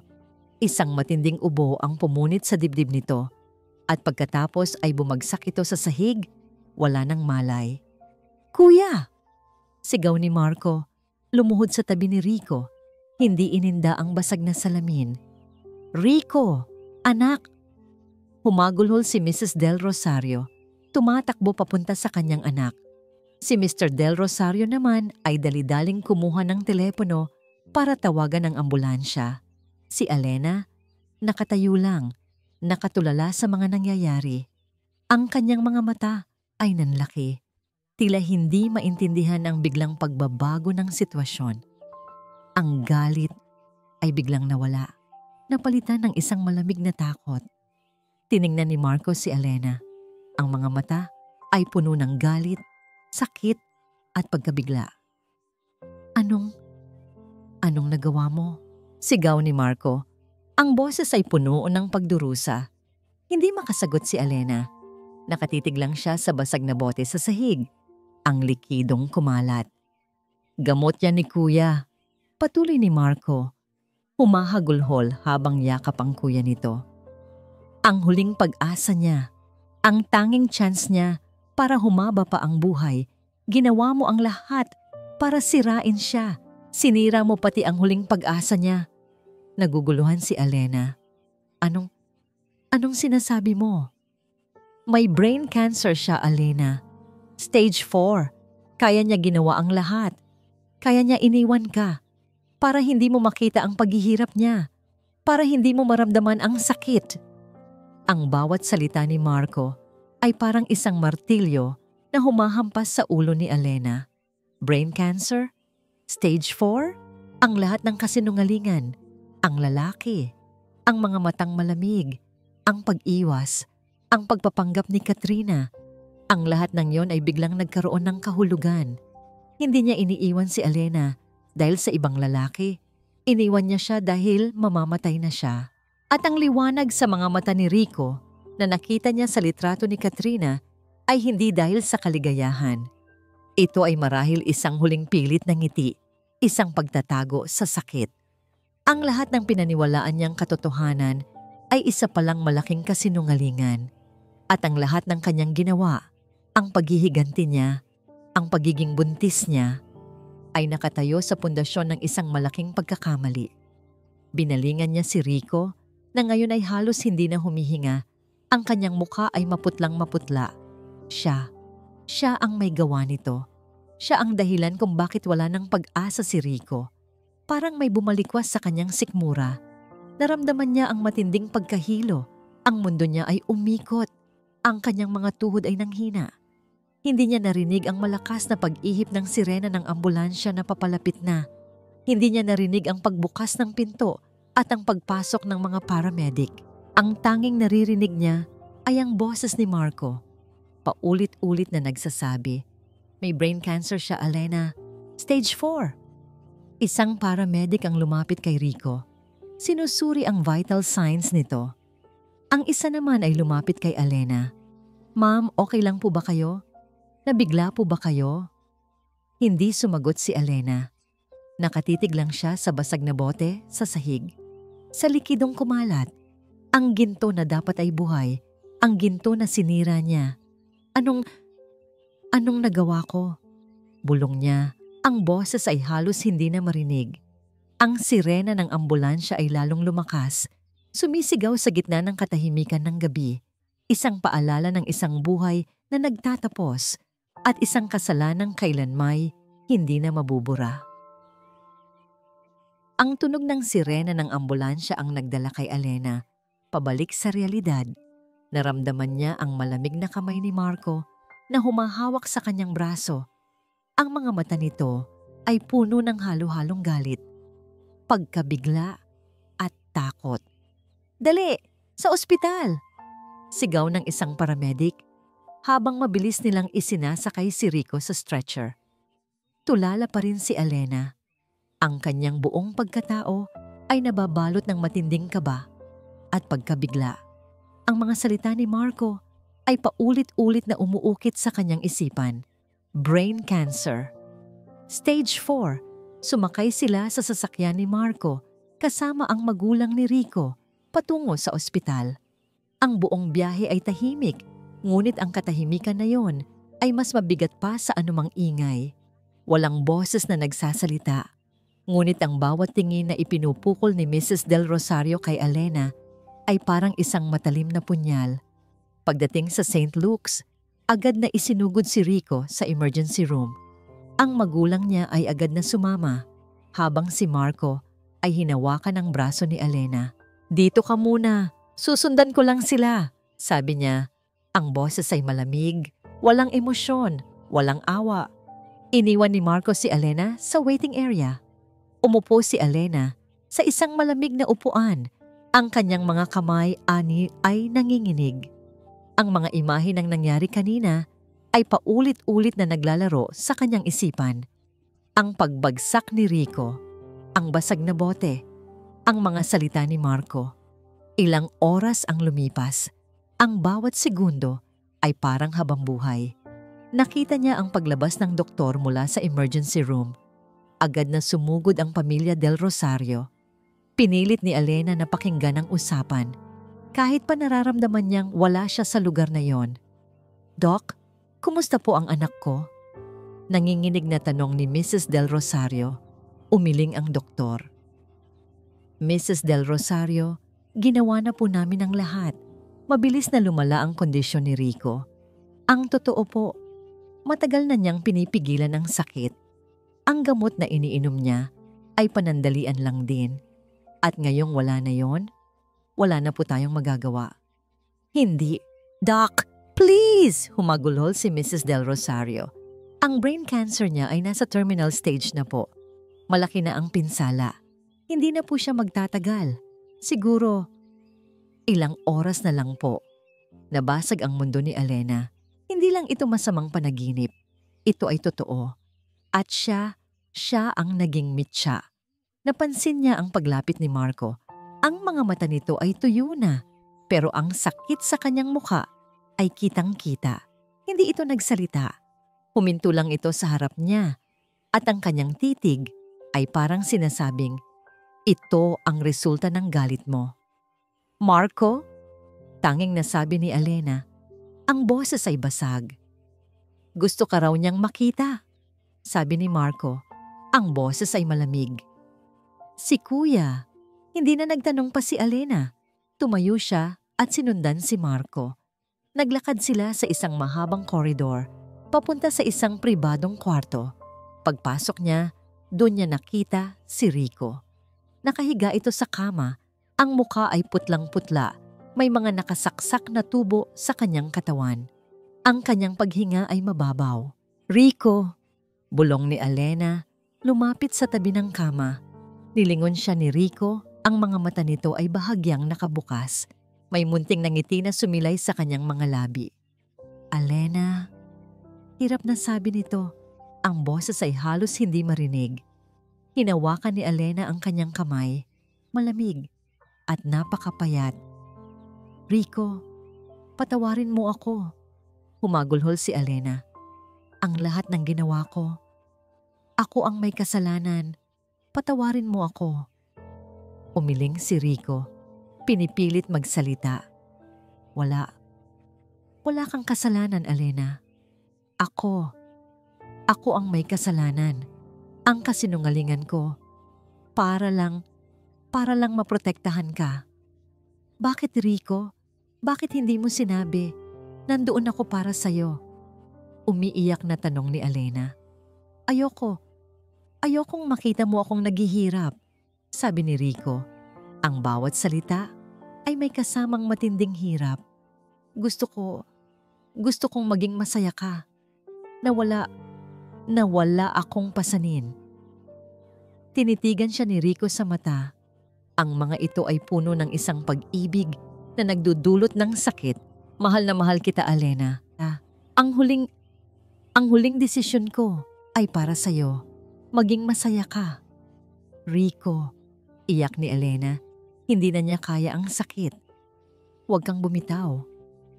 Isang matinding ubo ang pumunit sa dibdib nito at pagkatapos ay bumagsak ito sa sahig, wala nang malay. "Kuya!" Sigaw ni Marco, lumuhod sa tabi ni Rico. Hindi ininda ang basag na salamin. "Rico! Anak!" Humagulhol si Mrs. Del Rosario. Tumatakbo papunta sa kanyang anak. Si Mr. Del Rosario naman ay dalidaling kumuha ng telepono para tawagan ang ambulansya. Si Alena, nakatayo lang, nakatulala sa mga nangyayari. Ang kanyang mga mata ay nanlaki. Tila hindi maintindihan ang biglang pagbabago ng sitwasyon. Ang galit ay biglang nawala, napalitan ng isang malamig na takot. Tiningnan ni Marco si Alena. Ang mga mata ay puno ng galit, sakit at pagkabigla. Anong nagawa mo?" Sigaw ni Marco. Ang boses ay puno ng pagdurusa. Hindi makasagot si Alena. Nakatitig lang siya sa basag na bote sa sahig. Ang likidong kumalat. "Gamot yan ni Kuya." Patuloy ni Marco. Humahagulhol habang yakap ang kuya nito. Ang huling pag-asa niya, ang tanging chance niya para humaba pa ang buhay, ginawa mo ang lahat para sirain siya. Sinira mo pati ang huling pag-asa niya. Naguguluhan si Alena. Anong sinasabi mo?" "May brain cancer siya, Alena. Stage 4. Kaya niya ginawa ang lahat. Kaya niya iniwan ka. Para hindi mo makita ang paghihirap niya. Para hindi mo maramdaman ang sakit." Ang bawat salita ni Marco ay parang isang martilyo na humahampas sa ulo ni Alena. Brain cancer? Stage 4? Ang lahat ng kasinungalingan. Ang lalaki. Ang mga matang malamig. Ang pag-iwas. Ang pagpapanggap ni Katrina. Ang lahat ng yon ay biglang nagkaroon ng kahulugan. Hindi niya iniiwan si Alena dahil sa ibang lalaki. Iniwan niya siya dahil mamamatay na siya. At ang liwanag sa mga mata ni Rico na nakita niya sa litrato ni Katrina ay hindi dahil sa kaligayahan. Ito ay marahil isang huling pilit na ngiti, isang pagtatago sa sakit. Ang lahat ng pinaniwalaan niyang katotohanan ay isa palang malaking kasinungalingan. At ang lahat ng kanyang ginawa, ang paghihiganti niya, ang pagiging buntis niya, ay nakatayo sa pundasyon ng isang malaking pagkakamali. Binalingan niya si Rico na ngayon ay halos hindi na humihinga. Ang kanyang mukha ay maputlang maputla. Siya ang may gawa nito. Siya ang dahilan kung bakit wala ng pag-asa si Rico. Parang may bumalikwas sa kanyang sikmura. Naramdaman niya ang matinding pagkahilo. Ang mundo niya ay umikot. Ang kanyang mga tuhod ay nanghina. Hindi niya narinig ang malakas na pag-ihip ng sirena ng ambulansya na papalapit na. Hindi niya narinig ang pagbukas ng pinto at ang pagpasok ng mga paramedic. Ang tanging naririnig niya ay ang boses ni Marco. Paulit-ulit na nagsasabi, "May brain cancer siya, Alena. Stage 4. Isang paramedic ang lumapit kay Rico. Sinusuri ang vital signs nito. Ang isa naman ay lumapit kay Alena. "Ma'am, okay lang po ba kayo? Nabigla po ba kayo?" Hindi sumagot si Alena. Nakatitig lang siya sa basag na bote sa sahig. Sa likidong kumalat, ang ginto na dapat ay buhay, ang ginto na sinira niya. Anong nagawa ko?" Bulong niya. Ang boses ay halos hindi na marinig. Ang sirena ng ambulansya ay lalong lumakas, sumisigaw sa gitna ng katahimikan ng gabi. Isang paalala ng isang buhay na nagtatapos at isang kasalanang kailanmay hindi na mabubura. Ang tunog ng sirena ng ambulansya ang nagdala kay Alena pabalik sa realidad. Naramdaman niya ang malamig na kamay ni Marco na humahawak sa kanyang braso. Ang mga mata nito ay puno ng halo-halong galit, pagkabigla at takot. "Dali! Sa ospital!" Sigaw ng isang paramedic. habang mabilis nilang isinasakay si Rico sa stretcher. Tulala pa rin si Elena. Ang kanyang buong pagkatao ay nababalot ng matinding kaba at pagkabigla. Ang mga salita ni Marco ay paulit-ulit na umuukit sa kanyang isipan. Brain cancer. Stage 4. Sumakay sila sa sasakyan ni Marco kasama ang magulang ni Rico patungo sa ospital. Ang buong biyahe ay tahimik, ngunit ang katahimikan na yon ay mas mabigat pa sa anumang ingay. Walang boses na nagsasalita, ngunit ang bawat tingin na ipinupukol ni Mrs. Del Rosario kay Elena ay parang isang matalim na punyal. Pagdating sa St. Luke's, agad na isinugod si Rico sa emergency room. Ang magulang niya ay agad na sumama, habang si Marco ay hinawakan ng braso ni Elena. "Dito ka muna, susundan ko lang sila," sabi niya. Ang boses ay malamig, walang emosyon, walang awa. Iniwan ni Marco si Elena sa waiting area. Umupo si Elena sa isang malamig na upuan. Ang kanyang mga kamay ay nanginginig. Ang mga imahe ng nangyari kanina ay paulit-ulit na naglalaro sa kanyang isipan. Ang pagbagsak ni Rico, ang basag na bote, ang mga salita ni Marco. Ilang oras ang lumipas. Ang bawat segundo ay parang habambuhay. Nakita niya ang paglabas ng doktor mula sa emergency room. Agad na sumugod ang pamilya Del Rosario. Pinilit ni Elena na pakinggan ang usapan, kahit pa nararamdaman niyang wala siya sa lugar na yon. "Doc, kumusta po ang anak ko?" Nanginginig na tanong ni Mrs. Del Rosario. Umiling ang doktor. "Mrs. Del Rosario, ginawa na po namin ang lahat. Mabilis na lumala ang kondisyon ni Rico. Ang totoo po, matagal na niyang pinipigilan ang sakit. Ang gamot na iniinom niya ay panandalian lang din. At ngayong wala na yon, wala na po tayong magagawa." "Hindi. Doc, please!" humagulhol si Mrs. Del Rosario. Ang brain cancer niya ay nasa terminal stage na po. Malaki na ang pinsala. Hindi na po siya magtatagal. Siguro, ilang oras na lang po. Nabasag ang mundo ni Elena. Hindi lang ito masamang panaginip. Ito ay totoo. At siya ang naging mitya. Napansin niya ang paglapit ni Marco. Ang mga mata nito ay tuyo na, pero ang sakit sa kanyang muka ay kitang-kita. Hindi ito nagsalita. Huminto lang ito sa harap niya, at ang kanyang titig ay parang sinasabing, "Ito ang resulta ng galit mo." "Marco?" Tanging nasabi ni Elena. Ang boses ay basag. "Gusto ka raw niyang makita," sabi ni Marco. Ang boses ay malamig. "Si Kuya." Hindi na nagtanong pa si Elena. Tumayo siya at sinundan si Marco. Naglakad sila sa isang mahabang koridor, papunta sa isang pribadong kwarto. Pagpasok niya, doon niya nakita si Rico. Nakahiga ito sa kama. Ang muka ay putlang-putla. May mga nakasaksak na tubo sa kanyang katawan. Ang kanyang paghinga ay mababaw. "Rico!" Bulong ni Elena, lumapit sa tabi ng kama. Nilingon siya ni Rico, ang mga mata nito ay bahagyang nakabukas. May munting ngiti na sumilay sa kanyang mga labi. "Elena," hirap na sabi nito. Ang boses ay halos hindi marinig. Hinawakan ni Elena ang kanyang kamay, malamig at napakapayat. "Rico, patawarin mo ako." Humagulhol si Elena. "Ang lahat ng ginawa ko. Ako ang may kasalanan. Patawarin mo ako." Umiling si Rico. Pinipilit magsalita. Wala kang kasalanan, Elena. Ako ang may kasalanan. Ang kasinungalingan ko. Para lang maprotektahan ka." "Bakit, Rico? Bakit hindi mo sinabi? Nandoon ako para sa'yo." Umiiyak na tanong ni Elena. Ayokong makita mo akong naghihirap," sabi ni Rico. Ang bawat salita ay may kasamang matinding hirap. Gusto kong maging masaya ka. Nawala akong pasanin." Tinitigan siya ni Rico sa mata. Ang mga ito ay puno ng isang pag-ibig na nagdudulot ng sakit. "Mahal na mahal kita, Elena. Ang huling, ang huling desisyon ko ay para sa'yo. Maging masaya ka. Rico, iyak ni Elena. Hindi na niya kaya ang sakit. Huwag kang bumitaw.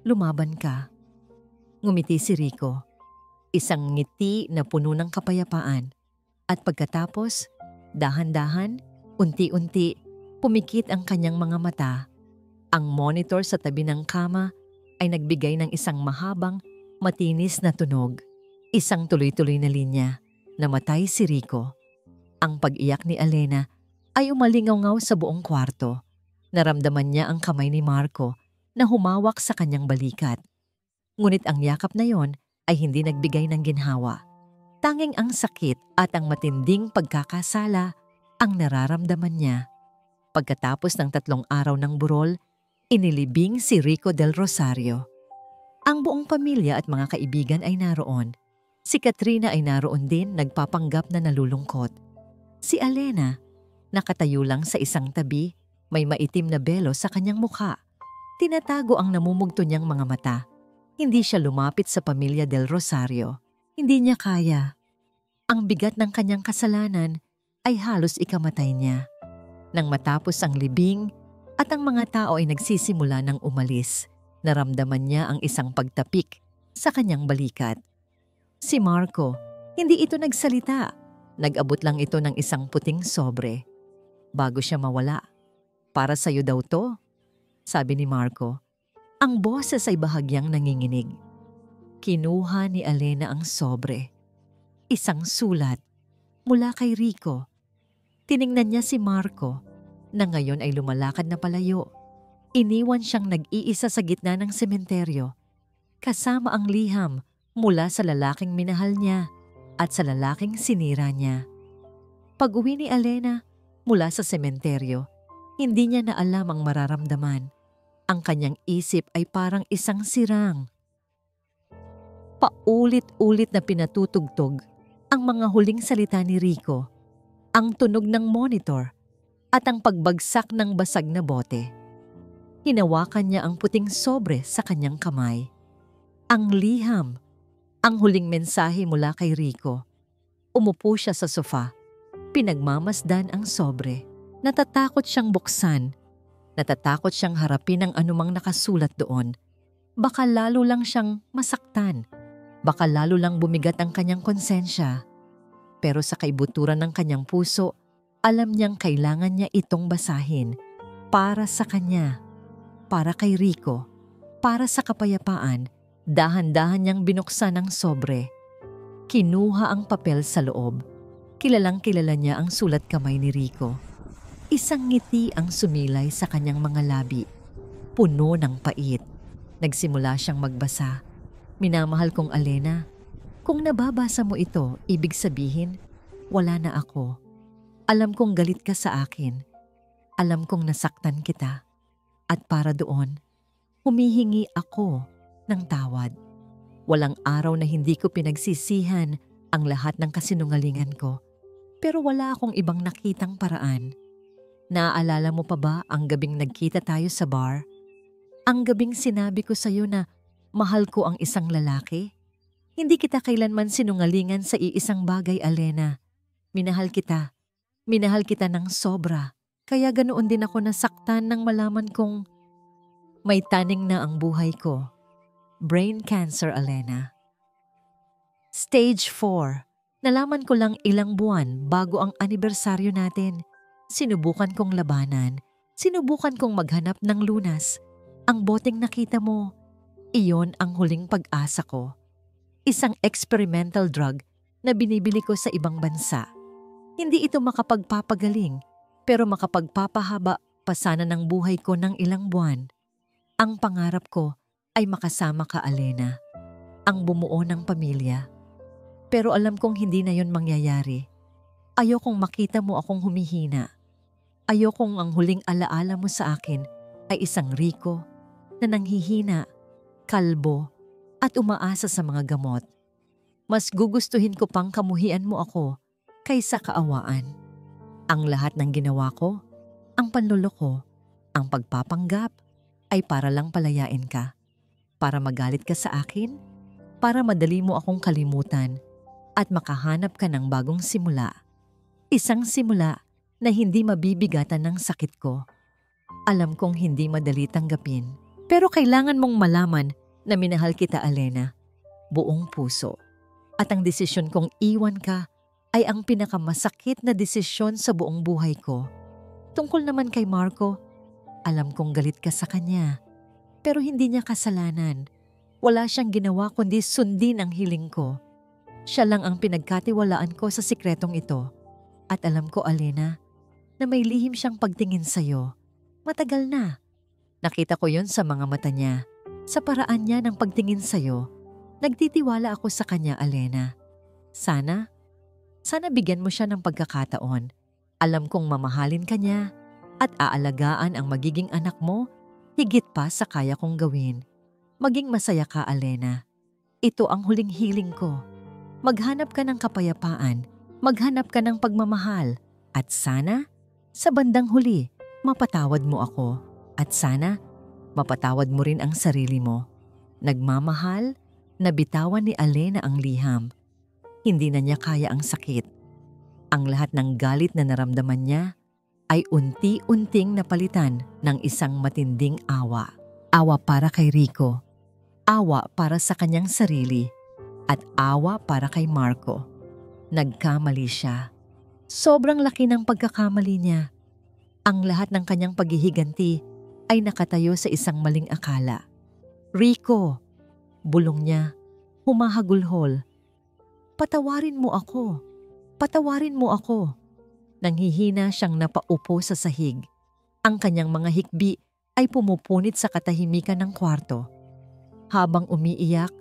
Lumaban ka. Ngumiti si Rico. Isang ngiti na puno ng kapayapaan. At pagkatapos, dahan-dahan, unti-unti, pumikit ang kanyang mga mata. Ang monitor sa tabi ng kama ay nagbigay ng isang mahabang, matinis na tunog. Isang tuloy-tuloy na linya. Namatay si Rico. Ang pag-iyak ni Elena ay umalingaw-ngaw sa buong kwarto. Naramdaman niya ang kamay ni Marco na humawak sa kanyang balikat. Ngunit ang yakap na yon ay hindi nagbigay ng ginhawa. Tanging ang sakit at ang matinding pagkakasala ang nararamdaman niya. Pagkatapos ng 3 araw ng burol, inilibing si Rico del Rosario. Ang buong pamilya at mga kaibigan ay naroon. Si Katrina ay naroon din, nagpapanggap na nalulungkot. Si Elena, nakatayo lang sa isang tabi, may maitim na belo sa kanyang mukha. Tinatago ang namumugto niyang mga mata. Hindi siya lumapit sa pamilya del Rosario. Hindi niya kaya. Ang bigat ng kanyang kasalanan ay halos ikamatay niya. Nang matapos ang libing at ang mga tao ay nagsisimula ng umalis, naramdaman niya ang isang pagtapik sa kanyang balikat. Si Marco, hindi ito nagsalita. Nag-abot lang ito ng isang puting sobre. Bago siya mawala. Para sa'yo daw to, sabi ni Marco. Ang boses ay bahagyang nanginginig. Kinuha ni Elena ang sobre. Isang sulat mula kay Rico. Tiningnan niya si Marco na ngayon ay lumalakad na palayo. Iniwan siyang nag-iisa sa gitna ng sementeryo. Kasama ang liham mula sa lalaking minahal niya at sa lalaking sinira niya. Pag-uwi ni Elena mula sa sementeryo, hindi niya na alam ang mararamdaman. Ang kanyang isip ay parang isang sirang. Paulit-ulit na pinatutugtog ang mga huling salita ni Rico, ang tunog ng monitor at ang pagbagsak ng basag na bote. Hinawakan niya ang puting sobre sa kanyang kamay. Ang liham, ang huling mensahe mula kay Rico. Umupo siya sa sofa. Pinagmamasdan ang sobre. Natatakot siyang buksan. Natatakot siyang harapin ang anumang nakasulat doon. Baka lalo lang siyang masaktan. Baka lalo lang bumigat ang kanyang konsensya. Pero sa kaibuturan ng kanyang puso, alam niyang kailangan niya itong basahin. Para sa kanya. Para kay Rico. Para sa kapayapaan. Dahan-dahan niyang binuksan ang sobre. Kinuha ang papel sa loob. Kilalang-kilala niya ang sulat kamay ni Rico. Isang ngiti ang sumilay sa kanyang mga labi. Puno ng pait. Nagsimula siyang magbasa. Minamahal kong Elena, kung nababasa mo ito, ibig sabihin, wala na ako. Alam kong galit ka sa akin. Alam kong nasaktan kita. At para doon, humihingi ako ng tawad. Walang araw na hindi ko pinagsisihan ang lahat ng kasinungalingan ko. Pero wala akong ibang nakitang paraan. Naaalala mo pa ba ang gabing nagkita tayo sa bar? Ang gabing sinabi ko sa'yo na mahal ko ang isang lalaki? Hindi kita kailanman sinungalingan sa iisang bagay, Elena. Minahal kita. Minahal kita ng sobra. Kaya ganoon din ako nasaktan nang malaman kong may taning na ang buhay ko. Brain cancer, Elena. Stage 4. Nalaman ko lang ilang buwan bago ang anibersaryo natin. Sinubukan kong labanan. Sinubukan kong maghanap ng lunas. Ang boteng nakita mo, iyon ang huling pag-asa ko. Isang experimental drug na binibili ko sa ibang bansa. Hindi ito makapagpapagaling, pero makapagpapahaba pa sana ng buhay ko ng ilang buwan. Ang pangarap ko ay makasama ka, Elena. Ang bumuo ng pamilya. Pero alam kong hindi na yon mangyayari. Ayokong makita mo akong humihina. Ayokong ang huling alaala mo sa akin ay isang Rico na nanghihina, kalbo at umaasa sa mga gamot. Mas gugustuhin ko pang kamuhian mo ako kaysa kaawaan. Ang lahat ng ginawa ko, ang panloloko, ang pagpapanggap ay para lang palayain ka. Para magalit ka sa akin para madali mo akong kalimutan at makahanap ka ng bagong simula. Isang simula na hindi mabibigatan ng sakit ko. Alam kong hindi madali tanggapin, pero kailangan mong malaman na minahal kita, Alena, buong puso. At ang desisyon kong iwan ka ay ang pinakamasakit na desisyon sa buong buhay ko. Tungkol naman kay Marco, alam kong galit ka sa kanya, pero hindi niya kasalanan. Wala siyang ginawa kundi sundin ang hiling ko. Siya lang ang pinagkatiwalaan ko sa sikretong ito. At alam ko, Alena, na may lihim siyang pagtingin sa'yo. Matagal na. Nakita ko yon sa mga mata niya, sa paraan niya ng pagtingin sa'yo. Nagtitiwala ako sa kanya, Alena. Sana bigyan mo siya ng pagkakataon. Alam kong mamahalin ka niya at aalagaan ang magiging anak mo higit pa sa kaya kong gawin. Maging masaya ka, Alena. Ito ang huling hiling ko. Maghanap ka ng kapayapaan, maghanap ka ng pagmamahal, at sana, sa bandang huli, mapatawad mo ako. At sana, mapatawad mo rin ang sarili mo. Nagmamahal, nabitawan ni Alena ang liham. Hindi na niya kaya ang sakit. Ang lahat ng galit na naramdaman niya ay unti-unting napalitan ng isang matinding awa. Awa para kay Rico, awa para sa kanyang sarili, at awa para kay Marco. Nagkamali siya. Sobrang laki ng pagkakamali niya. Ang lahat ng kanyang paghihiganti ay nakatayo sa isang maling akala. Rico, bulong niya, humahagulhol. Patawarin mo ako. Patawarin mo ako. Nanghihina siyang napaupo sa sahig. Ang kanyang mga hikbi ay pumupunit sa katahimikan ng kwarto. Habang umiiyak,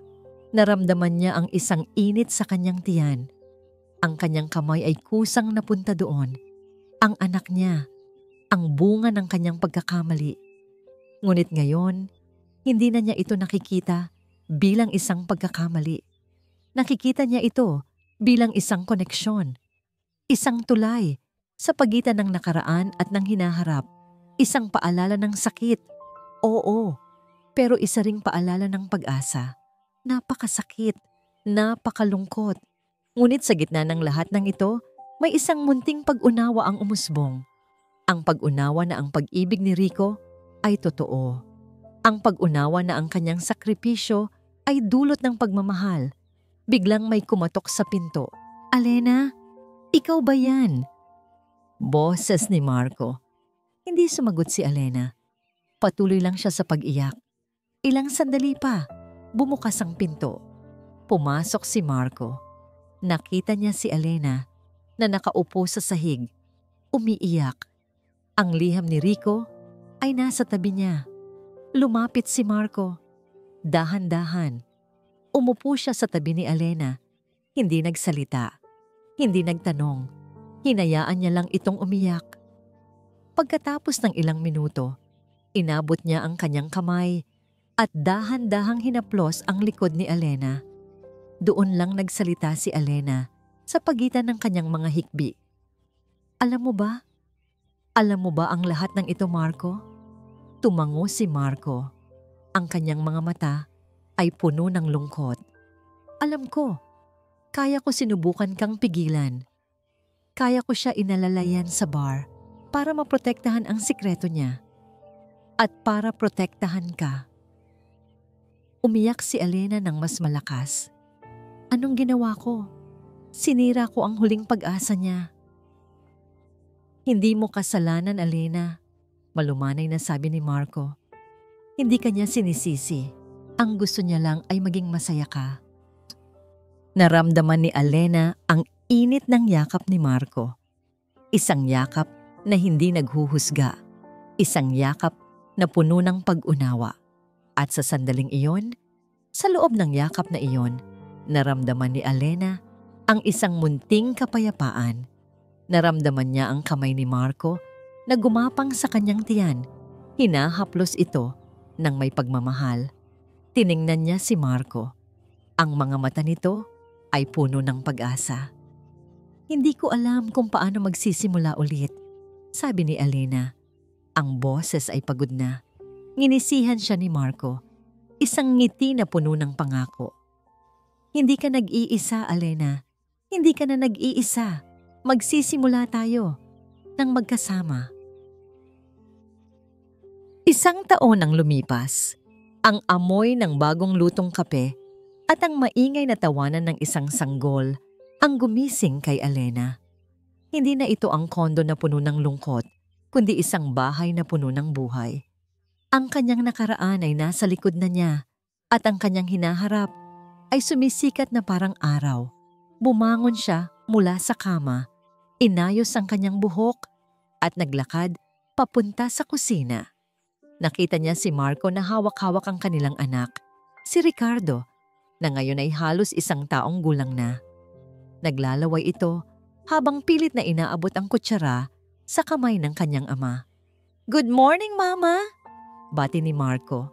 naramdaman niya ang isang init sa kanyang tiyan. Ang kanyang kamay ay kusang napunta doon. Ang anak niya, ang bunga ng kanyang pagkakamali. Ngunit ngayon, hindi na niya ito nakikita bilang isang pagkakamali. Nakikita niya ito bilang isang koneksyon. Isang tulay sa pagitan ng nakaraan at ng hinaharap. Isang paalala ng sakit. Oo, pero isa ring paalala ng pag-asa. Napakasakit, napakalungkot. Ngunit sa gitna ng lahat ng ito, may isang munting pag-unawa ang umusbong. Ang pag-unawa na ang pag-ibig ni Rico ay totoo. Ang pag-unawa na ang kanyang sakripisyo ay dulot ng pagmamahal. Biglang may kumatok sa pinto. Alena, ikaw ba yan? Boses ni Marco. Hindi sumagot si Alena. Patuloy lang siya sa pag-iyak. Ilang sandali pa, bumukas ang pinto. Pumasok si Marco. Nakita niya si Alena na nakaupo sa sahig, umiiyak. Ang liham ni Rico ay nasa tabi niya. Lumapit si Marco. Dahan-dahan. Umupo siya sa tabi ni Alena. Hindi nagsalita. Hindi nagtanong. Hinayaan niya lang itong umiyak. Pagkatapos ng ilang minuto, inabot niya ang kanyang kamay at dahan-dahang hinaplos ang likod ni Alena. Doon lang nagsalita si Alena sa pagitan ng kanyang mga hikbi. Alam mo ba? Alam mo ba ang lahat ng ito, Marco? Tumango si Marco. Ang kanyang mga mata ay puno ng lungkot. Alam ko, kaya ko sinubukan kang pigilan. Kaya ko siya inalalayan sa bar para maprotektahan ang sikreto niya. At para protektahan ka. Umiyak si Alena ng mas malakas. Anong ginawa ko? Sinira ko ang huling pag-asa niya. Hindi mo kasalanan, Alena. Malumanay na sabi ni Marco. Hindi ka niya sinisisi. Ang gusto niya lang ay maging masaya ka. Naramdaman ni Alena ang init ng yakap ni Marco. Isang yakap na hindi naghuhusga. Isang yakap na puno ng pag-unawa. At sa sandaling iyon, sa loob ng yakap na iyon, naramdaman ni Alena ang isang munting kapayapaan. Naramdaman niya ang kamay ni Marco na gumapang sa kanyang tiyan. Hinahaplos ito ng may pagmamahal. Tiningnan niya si Marco. Ang mga mata nito ay puno ng pag-asa. Hindi ko alam kung paano magsisimula ulit, sabi ni Alena. Ang boses ay pagod na. Nginisihan siya ni Marco. Isang ngiti na puno ng pangako. Hindi ka nag-iisa, Alena. Hindi ka na nag-iisa. Magsisimula tayo ng magkasama. Isang taon ang lumipas. Ang amoy ng bagong lutong kape at ang maingay na tawanan ng isang sanggol ang gumising kay Alena. Hindi na ito ang kondo na puno ng lungkot, kundi isang bahay na puno ng buhay. Ang kanyang nakaraan ay nasa likod na niya at ang kanyang hinaharap ay sumisikat na parang araw. Bumangon siya mula sa kama, inayos ang kanyang buhok at naglakad papunta sa kusina. Nakita niya si Marco na hawak-hawak ang kanilang anak, si Ricardo, na ngayon ay halos 1 taong gulang na. Naglalaway ito habang pilit na inaabot ang kutsara sa kamay ng kanyang ama. "Good morning, Mama!" Bati ni Marco.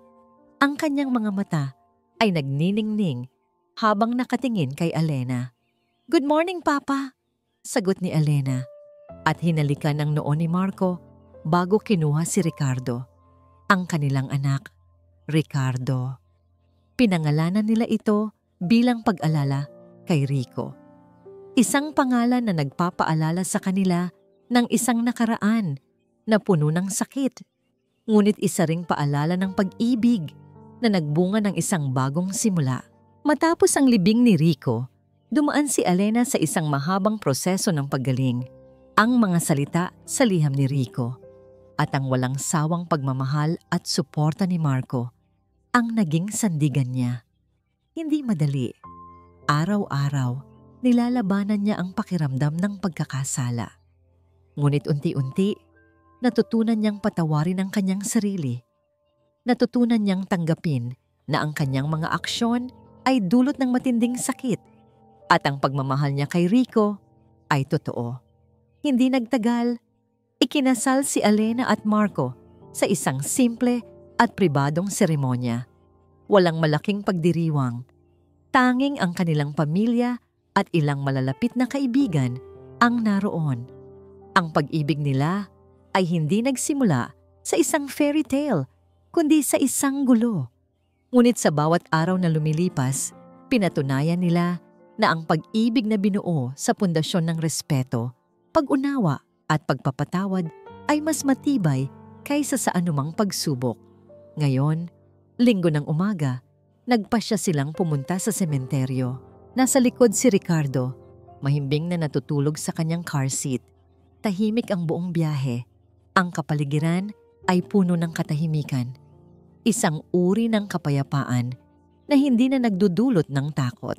Ang kanyang mga mata ay nagniningning habang nakatingin kay Alena. "Good morning, Papa!" sagot ni Alena at hinalikan ang noo ni Marco bago kinuha si Ricardo. Ang kanilang anak, Ricardo. Pinangalanan nila ito bilang pag-alala kay Rico. Isang pangalan na nagpapaalala sa kanila ng isang nakaraan na puno ng sakit. Ngunit isa ring paalala ng pag-ibig na nagbunga ng isang bagong simula. Matapos ang libing ni Rico, dumaan si Alena sa isang mahabang proseso ng paggaling. Ang mga salita sa liham ni Rico at ang walang sawang pagmamahal at suporta ni Marco ang naging sandigan niya. Hindi madali. Araw-araw, nilalabanan niya ang pakiramdam ng pagkakasala. Ngunit unti-unti, natutunan niyang patawarin ang kanyang sarili. Natutunan niyang tanggapin na ang kanyang mga aksyon ay dulot ng matinding sakit at ang pagmamahal niya kay Rico ay totoo. Hindi nagtagal, ikinasal si Alena at Marco sa isang simple at pribadong seremonya. Walang malaking pagdiriwang. Tanging ang kanilang pamilya at ilang malalapit na kaibigan ang naroon. Ang pag-ibig nila ay hindi nagsimula sa isang fairy tale, kundi sa isang gulo. Ngunit sa bawat araw na lumilipas, pinatunayan nila na ang pag-ibig na binuo sa pundasyon ng respeto, pag-unawa at pagpapatawad ay mas matibay kaysa sa anumang pagsubok. Ngayon, linggo ng umaga, nagpasya silang pumunta sa sementeryo. Nasa likod si Ricardo, mahimbing na natutulog sa kanyang car seat. Tahimik ang buong biyahe. Ang kapaligiran ay puno ng katahimikan. Isang uri ng kapayapaan na hindi na nagdudulot ng takot.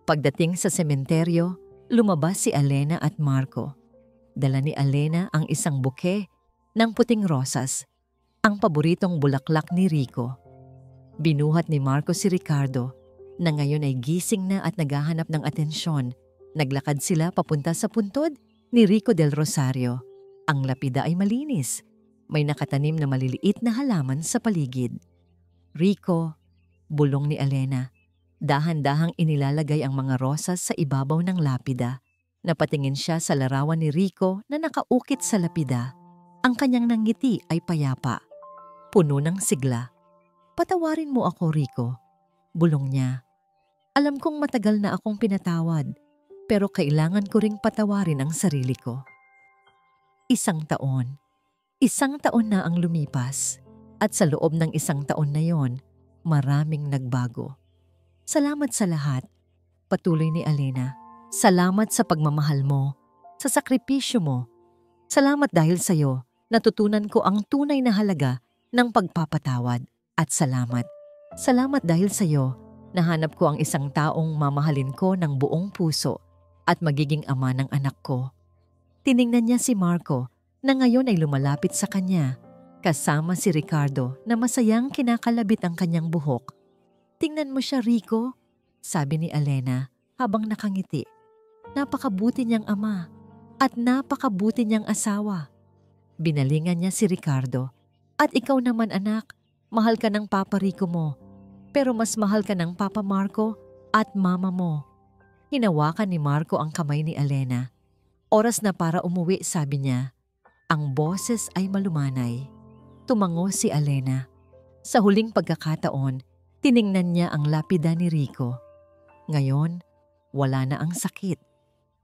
Pagdating sa sementeryo, lumabas si Alena at Marco. Dala ni Alena ang isang buke ng puting rosas, ang paboritong bulaklak ni Rico. Binuhat ni Marco si Ricardo na ngayon ay gising na at naghahanap ng atensyon. Naglakad sila papunta sa puntod ni Rico del Rosario. Ang lapida ay malinis. May nakatanim na maliliit na halaman sa paligid. "Rico," bulong ni Alena. Dahan-dahang inilalagay ang mga rosas sa ibabaw ng lapida. Napatingin siya sa larawan ni Rico na nakaukit sa lapida. Ang kanyang nangiti ay payapa, puno ng sigla. "Patawarin mo ako, Rico," bulong niya. "Alam kong matagal na akong pinatawad, pero kailangan ko ring patawarin ang sarili ko." 1 taon. 1 taon na ang lumipas at sa loob ng 1 taon na yon, maraming nagbago. "Salamat sa lahat," patuloy ni Alena. "Salamat sa pagmamahal mo, sa sakripisyo mo. Salamat dahil sa iyo, natutunan ko ang tunay na halaga ng pagpapatawad. At salamat. Salamat dahil sa iyo, nahanap ko ang isang taong mamahalin ko ng buong puso at magiging ama ng anak ko." Tiningnan niya si Marco na ngayon ay lumalapit sa kanya, kasama si Ricardo na masayang kinakalabit ang kanyang buhok. "Tingnan mo siya, Rico," sabi ni Alena habang nakangiti. "Napakabuti niyang ama at napakabuti niyang asawa." Binalingan niya si Ricardo. "At ikaw naman, anak, mahal ka ng Papa Rico mo, pero mas mahal ka ng Papa Marco at Mama mo." Hinawakan ni Marco ang kamay ni Alena. "Oras na para umuwi," sabi niya. Ang boses ay malumanay. Tumango si Alena. Sa huling pagkakataon, tiningnan niya ang lapida ni Rico. Ngayon, wala na ang sakit,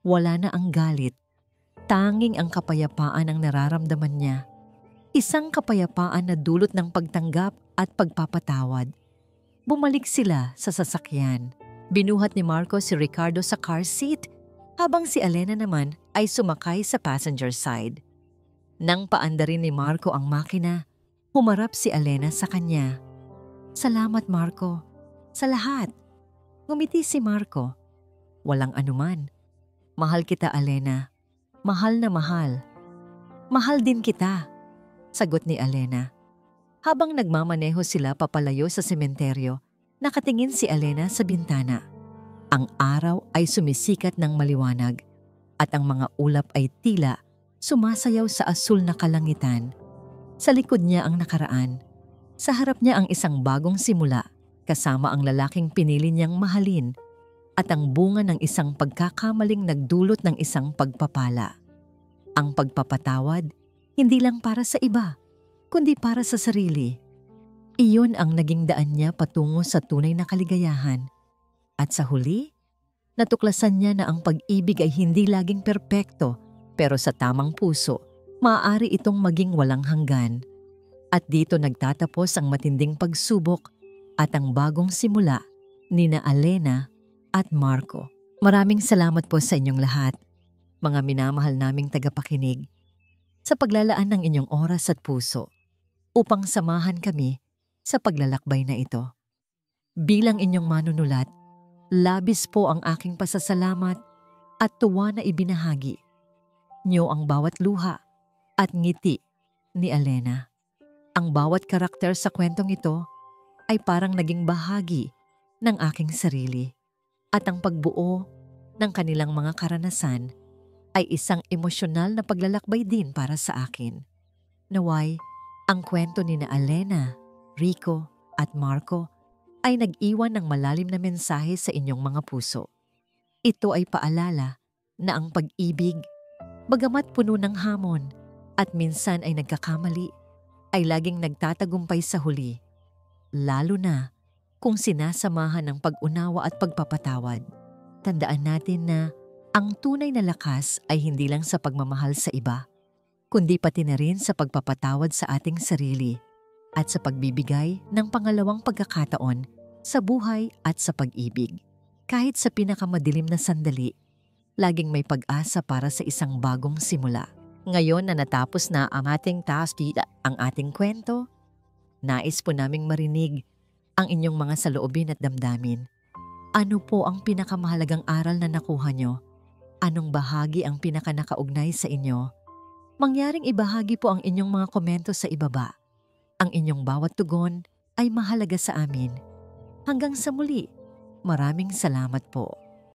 wala na ang galit. Tanging ang kapayapaan ang nararamdaman niya. Isang kapayapaan na dulot ng pagtanggap at pagpapatawad. Bumalik sila sa sasakyan. Binuhat ni Marco si Ricardo sa car seat habang si Elena naman ay sumakay sa passenger side. Nang paandarin ni Marco ang makina, humarap si Elena sa kanya. "Salamat, Marco. Sa lahat." Ngumiti si Marco. "Walang anuman. Mahal kita, Elena. Mahal na mahal." "Mahal din kita," sagot ni Elena. Habang nagmamaneho sila papalayo sa sementeryo, nakatingin si Elena sa bintana. Ang araw ay sumisikat ng maliwanag at ang mga ulap ay tila sumasayaw sa asul na kalangitan. Sa likod niya ang nakaraan. Sa harap niya ang isang bagong simula kasama ang lalaking pinili niyang mahalin at ang bunga ng isang pagkakamaling nagdulot ng isang pagpapala. Ang pagpapatawad, hindi lang para sa iba, kundi para sa sarili. Iyon ang naging daan niya patungo sa tunay na kaligayahan. At sa huli, natuklasan niya na ang pag-ibig ay hindi laging perpekto, pero sa tamang puso, maaari itong maging walang hanggan. At dito nagtatapos ang matinding pagsubok at ang bagong simula nina Elena at Marco. Maraming salamat po sa inyong lahat, mga minamahal naming tagapakinig, sa paglalaan ng inyong oras at puso upang samahan kami sa paglalakbay na ito. Bilang inyong manunulat, labis po ang aking pasasalamat at tuwa na ibinahagi niyo ang bawat luha at ngiti ni Elena. Ang bawat karakter sa kwentong ito ay parang naging bahagi ng aking sarili at ang pagbuo ng kanilang mga karanasan ay isang emosyonal na paglalakbay din para sa akin. Naway, ang kwento ni na Elena, Rico at Marco ay nag-iwan ng malalim na mensahe sa inyong mga puso. Ito ay paalala na ang pag-ibig, bagamat puno ng hamon at minsan ay nagkakamali, ay laging nagtatagumpay sa huli, lalo na kung sinasamahan ng pag-unawa at pagpapatawad. Tandaan natin na ang tunay na lakas ay hindi lang sa pagmamahal sa iba, kundi pati na rin sa pagpapatawad sa ating sarili at sa pagbibigay ng pangalawang pagkakataon sa buhay at sa pag-ibig. Kahit sa pinakamadilim na sandali, laging may pag-asa para sa isang bagong simula. Ngayon na natapos na ang ating task, ang ating kwento, nais po naming marinig ang inyong mga saloobin at damdamin. Ano po ang pinakamahalagang aral na nakuha nyo? Anong bahagi ang pinakanakaugnay sa inyo? Mangyaring ibahagi po ang inyong mga komento sa ibaba. Ang inyong bawat tugon ay mahalaga sa amin. Hanggang sa muli, maraming salamat po.